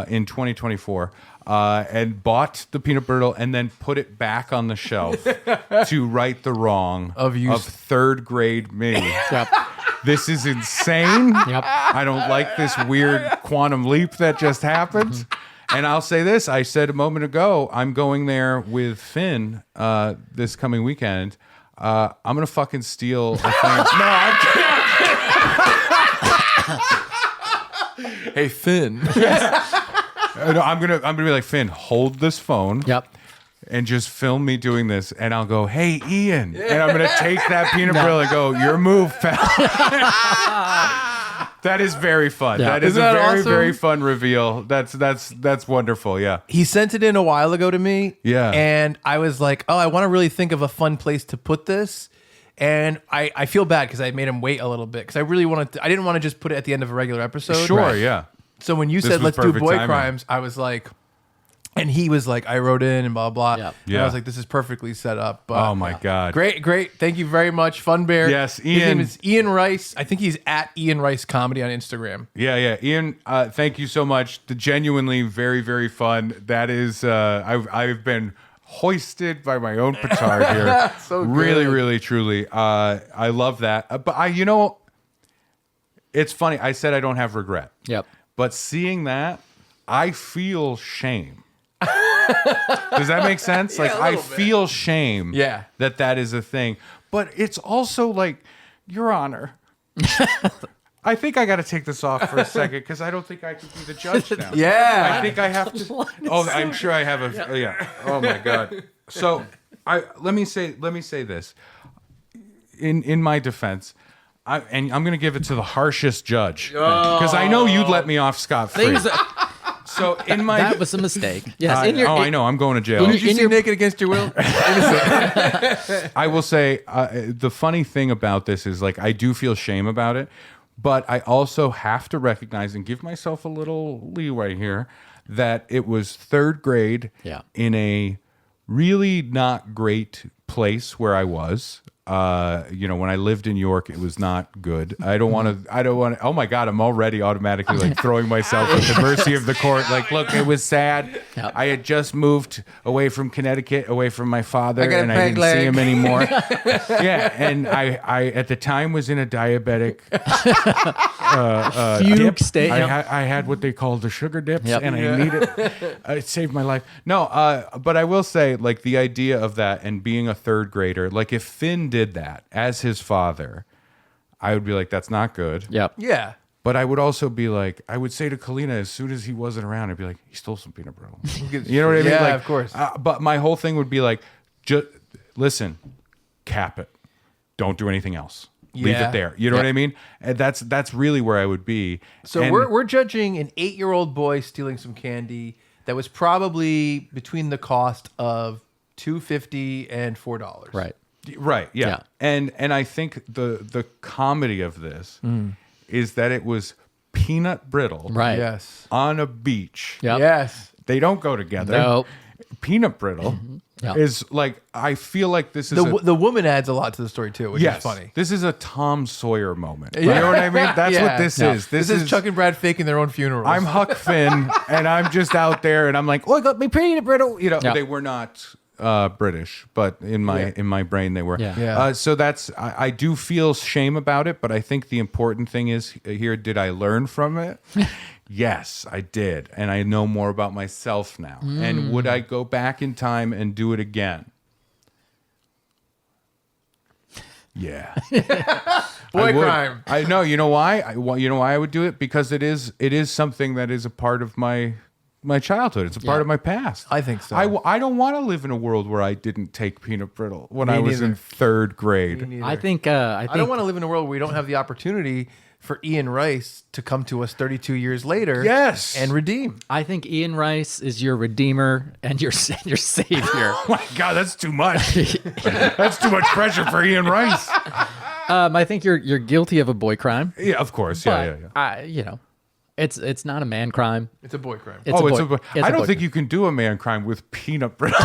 in 2024, and bought the peanut brittle and then put it back on the shelf to right the wrong Of third grade me. Yep. This is insane. Yep. I don't like this weird quantum leap that just happened. And I'll say this. I said a moment ago, I'm going there with Finn this coming weekend. I'm going to fucking steal a thing. No, I'm kidding. Hey, Finn. No, I'm gonna be like, Finn, hold this phone. Yep. And just film me doing this, and I'll go, "Hey, Ian," and I'm gonna take that peanut brittle and go, "Your move, pal." That is very fun. Yeah. That is Isn't a that very, awesome? very fun reveal. That's wonderful. Yeah. He sent it in a while ago to me. Yeah. And I was like, oh, I want to really think of a fun place to put this. And I feel bad because I made him wait a little bit because I really wanted to, I didn't want to just put it at the end of a regular episode. Sure. Right. Yeah. So when you This said was let's do perfect boy timing. crimes, I was like, and he was like, I wrote in and blah blah. Yep. And Yeah. I was like, this is perfectly set up. But Oh my God. Great. Thank you very much, Fun Bear. Yes, His Ian. name is Ian Rice. I think he's at Ian Rice Comedy on Instagram. Yeah. Ian, thank you so much. The genuinely very, very fun. That is, I've been hoisted by my own petard here. So good. Really, really, truly. I love that. But it's funny. I said I don't have regret. Yep. But seeing that, I feel shame. Does that make sense? Yeah, Like a I little bit. feel shame. Yeah. That is a thing. But it's also like, Your Honor. I think I got to take this off for a second because I don't think I can be the judge now. Yeah. I think I have to. Oh, I'm sure I have a. Yeah. Oh my God. So let me say this. In my defense, and I'm going to give it to the harshest judge because I know you'd let me off scot-free. So in my That was a mistake. Yes. I know. I'm going to jail. Did you see Naked Against Your Will? I will say the funny thing about this is like I do feel shame about it, but I also have to recognize and give myself a little leeway here that it was third grade Yeah. in a really not great place where I was. When I lived in York, it was not good. I don't want to. Oh my God, I'm already automatically like throwing myself at the mercy of the court. Like, look, it was sad. Yep. I had just moved away from Connecticut, away from my father, I got a and I peg didn't see leg. him anymore. Yeah, and I at the time was in a diabetic Fugue dip. state. Yep. I had what they call the sugar dips, Yep. and I needed it saved my life. No, but I will say, like, the idea of that and being a third grader, like if Finn did that as his father, I would be like, that's not good. Yep. Yeah. But I would also be like, I would say to Kalina as soon as he wasn't around, I'd be like, he stole some peanut brittle. You know what I mean? Yeah, Like, of course. But my whole thing would be like, just listen, cap it. Don't do anything else. Leave Yeah. it there. You know what I mean? And that's really where I would be. So And- we're judging an 8-year-old boy stealing some candy that was probably between the cost of $2.50 and $4. Right. Right, yeah. Yeah. And I think the comedy of this is that it was peanut brittle Right. Yes. on a beach. Yep. Yes. They don't go together. No. Peanut brittle Yeah. is like, I feel like this is The woman adds a lot to the story too, which yes, is funny. this is a Tom Sawyer moment. Yeah. You know what I mean? That's Yeah. what this Yeah. is. This is Chuck and Brad faking their own funerals. I'm Huck Finn, and I'm just out there, and I'm like, "Oh, I got me peanut brittle." You know, Yeah. they were not British, but in my brain they were. Yeah. Yeah. So that's I do feel shame about it, but I think the important thing is here: did I learn from it? Yes, I did, and I know more about myself now. And would I go back in time and do it again? Yeah. Boy I would. crime. I know. You know why? You know why I would do it? Because it is something that is a part of my childhood. It's a part of my past. I think so. I don't want to live in a world where I didn't take peanut brittle when Me I was in neither. third grade. I think. I I don't want to live in a world where we don't have the opportunity for Ian Rice to come to us 32 years later. Yes. And redeem. I think Ian Rice is your redeemer and your savior. Oh my God, that's too much. That's too much pressure for Ian Rice. I think you're guilty of a boy crime. Yeah, of course. Yeah, yeah, yeah. It's not a man crime. It's a boy crime. It's Oh, a it's boy, a. it's I a don't boy think crime. you can do a man crime with peanut brittle,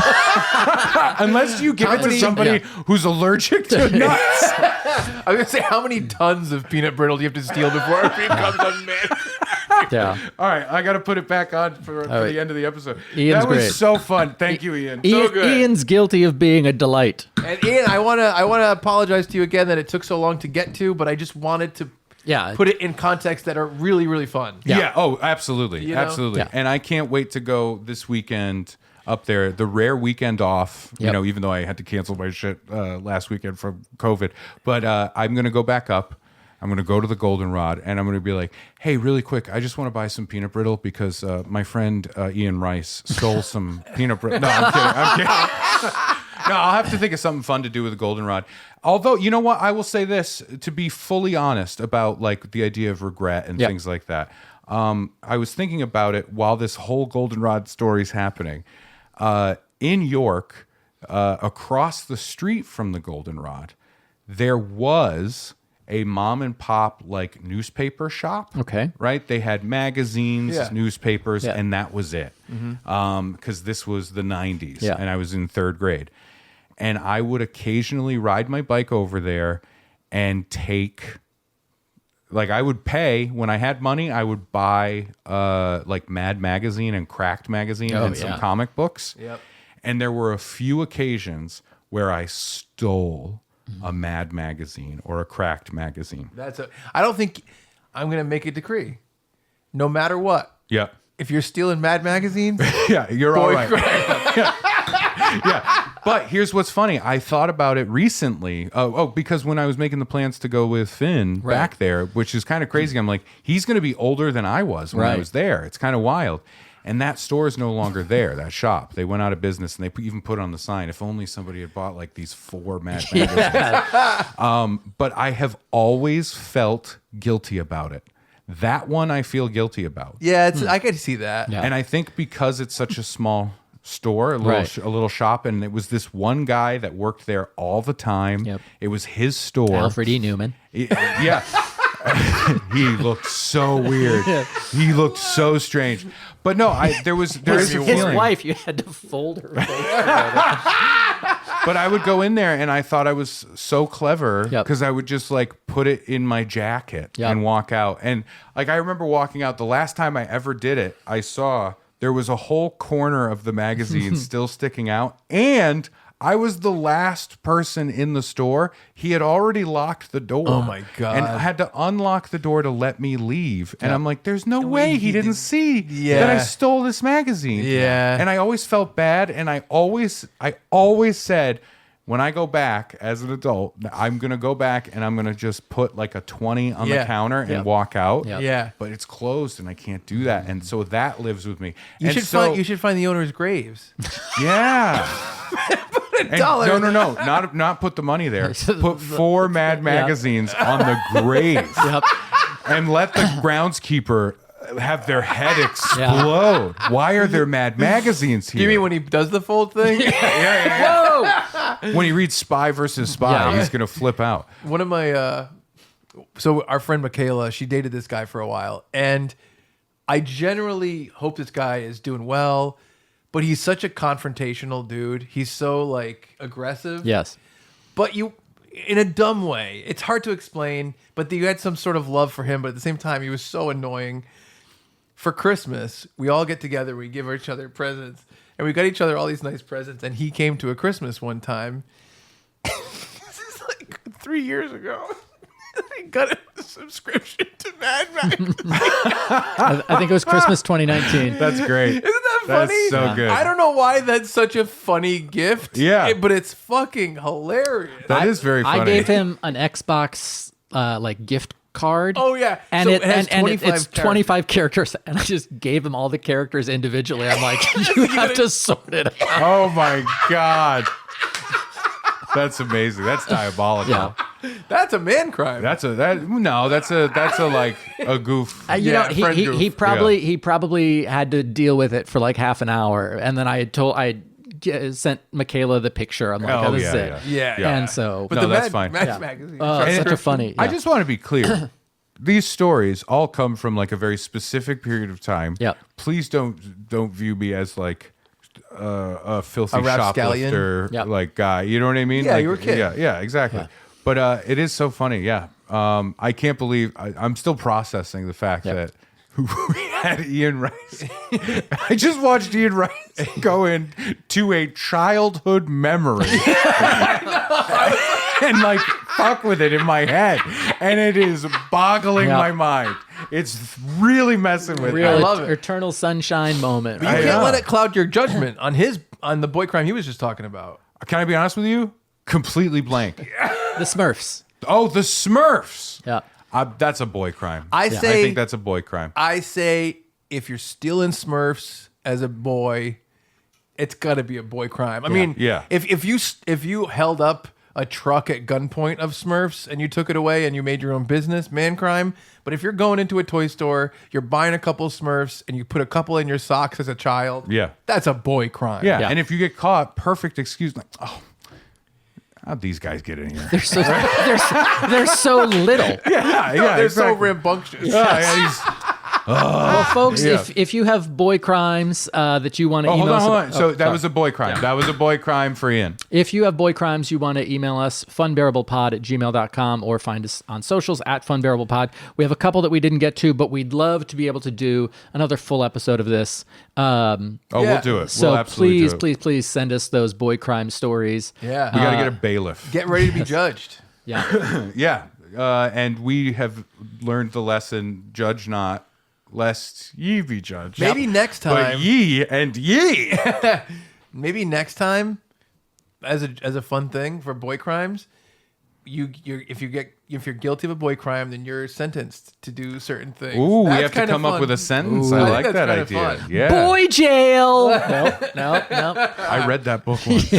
unless you give it to many- somebody who's allergic to nuts. I was going to say, how many tons of peanut brittle do you have to steal before it becomes a man? Yeah. All right, I got to put it back on for the end of the episode. Ian's that was great. so fun. Thank you, Ian. Ian's guilty of being a delight. And Ian, I wanna apologize to you again that it took so long to get to, but I just wanted to Yeah. put it in context that are really, really fun. Yeah. Oh, absolutely. You know? Absolutely. Yeah. And I can't wait to go this weekend up there. The rare weekend off, you Yep. know, even though I had to cancel my shit last weekend from COVID. But I'm going to go back up. I'm going to go to the Goldenrod and I'm going to be like, hey, really quick, I just want to buy some peanut brittle because my friend Ian Rice stole some peanut brittle. No, I'm kidding. I'm kidding. No, I'll have to think of something fun to do with the Goldenrod. Although, you know what? I will say this, to be fully honest about like the idea of regret and Yep. things like that. I was thinking about it while this whole Goldenrod story is happening. In York, across the street from the Goldenrod, there was a mom and pop like newspaper shop. Okay. Right? They had magazines, Yeah. newspapers, Yeah. and that was it. Because this was the 90s Yeah. and I was in third grade. And I would occasionally ride my bike over there and take, like, I would pay when I had money. I would buy like Mad Magazine and Cracked Magazine Oh, and some yeah. comic books. Yep. And there were a few occasions where I stole a Mad Magazine or a Cracked Magazine. I don't think I'm gonna make a decree. No matter what, Yeah. if you're stealing Mad magazines, Yeah, you're all boy right. crime. Yeah. But here's what's funny. I thought about it recently. Because when I was making the plans to go with Finn back there, which is kind of crazy, I'm like, he's going to be older than I was when I Right. was there. It's kind of wild. And that store is no longer there, that shop. They went out of business and they even put on the sign, if only somebody had bought like these 4 Mad magazines. But I have always felt guilty about it. That one I feel guilty about. Yeah, I could see that. Yeah. And I think because it's such a small store, a Right. little shop, and it was this one guy that worked there all the time. Yep. It was his store. Alfred E. Newman. Yeah. He looked so weird. He looked so strange. But no, there is a His feeling. wife, you had to fold her face. But I would go in there and I thought I was so clever Yep. because I would just like put it in my jacket Yep. and walk out. And like I remember walking out the last time I ever did it, I saw there was a whole corner of the magazine still sticking out. And I was the last person in the store. He had already locked the door. Oh, my God. And I had to unlock the door to let me leave. And I'm like, there's no way he didn't see Yeah. that I stole this magazine. Yeah. And I always felt bad. And I always said, when I go back as an adult, I'm going to go back and I'm going to just put like a 20 on the Yeah. counter and Yeah. walk out. Yeah. Yeah. But it's closed and I can't do that. And so that lives with me. You And should so- find the owner's graves. Yeah. $1. No. Not put the money there. Put 4 Mad magazines on the grave. Yep. And let the groundskeeper have their head explode. Why are there Mad magazines here? You mean when he does the fold thing? Whoa! When he reads Spy versus Spy, Yeah. he's going to flip out. One of my so our friend Michaela, she dated this guy for a while, and I generally hope this guy is doing well, but he's such a confrontational dude. He's so like aggressive. Yes. But you, in a dumb way. It's hard to explain, but you had some sort of love for him, but at the same time, he was so annoying. For Christmas, we all get together, we give each other presents, and we got each other all these nice presents, and he came to a Christmas one time. This is like 3 years ago. I got a subscription to Mad Magazine. I think it was Christmas 2019. That's great. Isn't that funny? That's so good. I don't know why that's such a funny gift. Yeah. But it's fucking hilarious. That is very funny. I gave him an Xbox like gift card. Oh, yeah. And So it it has and 25 it's 25 characters, and I just gave him all the characters individually. I'm like, you have to sort it out. Oh my God. That's amazing. That's diabolical. Yeah. That's a man crime. That's a like a goof. You Yeah, know, friend he goof. he probably had to deal with it for like half an hour, and then I sent Michaela the picture. I'm like, Oh, oh, this yeah, is it. Yeah. And so, But No, the that's Mad, fine. Mad Yeah. Magazine. such a funny. I yeah. just want to be clear. These stories all come from like a very specific period of time. Yep. Please don't view me as like a filthy A rapscallion? shoplifter Yep. like guy. You know what I mean? Yeah, like, you were a kid. Yeah, exactly. Yeah. But it is so funny. Yeah. I can't believe I'm still processing the fact Yep. that we had Ian Rice. I just watched Ian Rice go into a childhood memory and like fuck with it in my head, and it is boggling Yep. my mind. It's really messing with Real me. love it. eternal sunshine moment. You I can't know. let it cloud your judgment on the boy crime he was just talking about. Can I be honest with you? Completely blank. The Smurfs. Oh, the Smurfs. Yeah. That's a boy crime. I I say think that's a boy crime. I say if you're stealing Smurfs as a boy, it's got to be a boy crime. I mean, Yeah. If you held up a truck at gunpoint of Smurfs and you took it away and you made your own business, man crime. But if you're going into a toy store, you're buying a couple Smurfs and you put a couple in your socks as a child, Yeah. that's a boy crime. Yeah. Yeah. And if you get caught, perfect excuse. Like, oh, how'd these guys get in here? They're so they're so little. yeah, They're so exactly. rambunctious. Well, folks, Yeah. if you have boy crimes that you want to Oh, email hold us, on. So that sorry. was a boy crime. That was a boy crime for Ian. If you have boy crimes you want to email us, funbearablepod@gmail.com, or find us on socials at funbearablepod. We have a couple that we didn't get to, but we'd love to be able to do another full episode of this. Oh, Yeah. we'll do it. So we'll absolutely do it. please send us those boy crime stories. Yeah. We got to get a bailiff. Get ready to be judged. Yeah. Yeah. And we have learned the lesson, judge not, lest ye be judged. Maybe next But time. ye and ye. Maybe next time, as a fun thing for boy crimes, if you're guilty of a boy crime, then you're sentenced to do certain things. Ooh, we That's have to kinda come up fun. with a sentence. I I think like that's that kinda idea. fun. Yeah. Boy jail. No. I read that book once.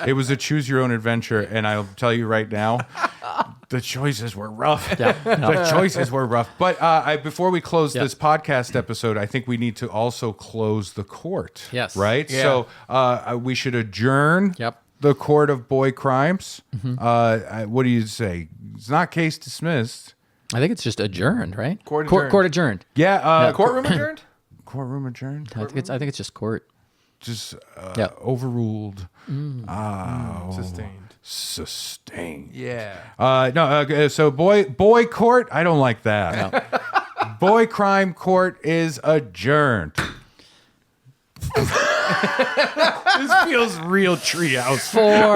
It was a choose your own adventure, and I'll tell you right now, the choices were rough. The choices were rough. But before we close this podcast episode, I think we need to also close the court. Yes. Right? Yeah. So we should adjourn Yep. the court of boy crimes. What do you say? It's not case dismissed. I think it's just adjourned, right? Court adjourned. Court adjourned. Yeah. Courtroom adjourned? Courtroom adjourned. I think it's just court. Just Yeah. overruled. Sustained. Sustained. Yeah. So boy court, I don't like that. Boy crime court is adjourned. This feels real treehouse.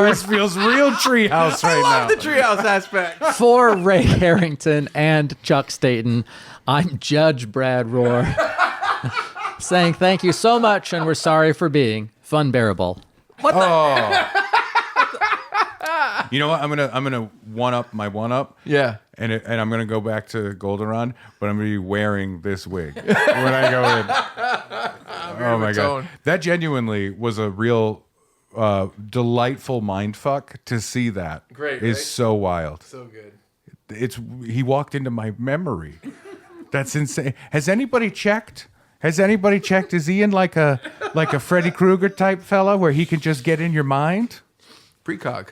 This feels real treehouse right I love now. the treehouse aspect. For Ray Harrington and Chuck Staton, I'm Judge Brad Rohr, saying thank you so much, and we're sorry for being funbearable. You know what? I'm gonna one up my one up. Yeah. And I'm gonna go back to Goldenrod, but I'm gonna be wearing this wig when I go in. Oh my god, tone. that genuinely was a real delightful mindfuck to see that. Great, is right? so wild. So good. He walked into my memory. That's insane. Has anybody checked? Is he in like a Freddy Krueger type fella where he can just get in your mind? Precog.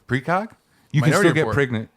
Precog? You Minority can still Report. get pregnant.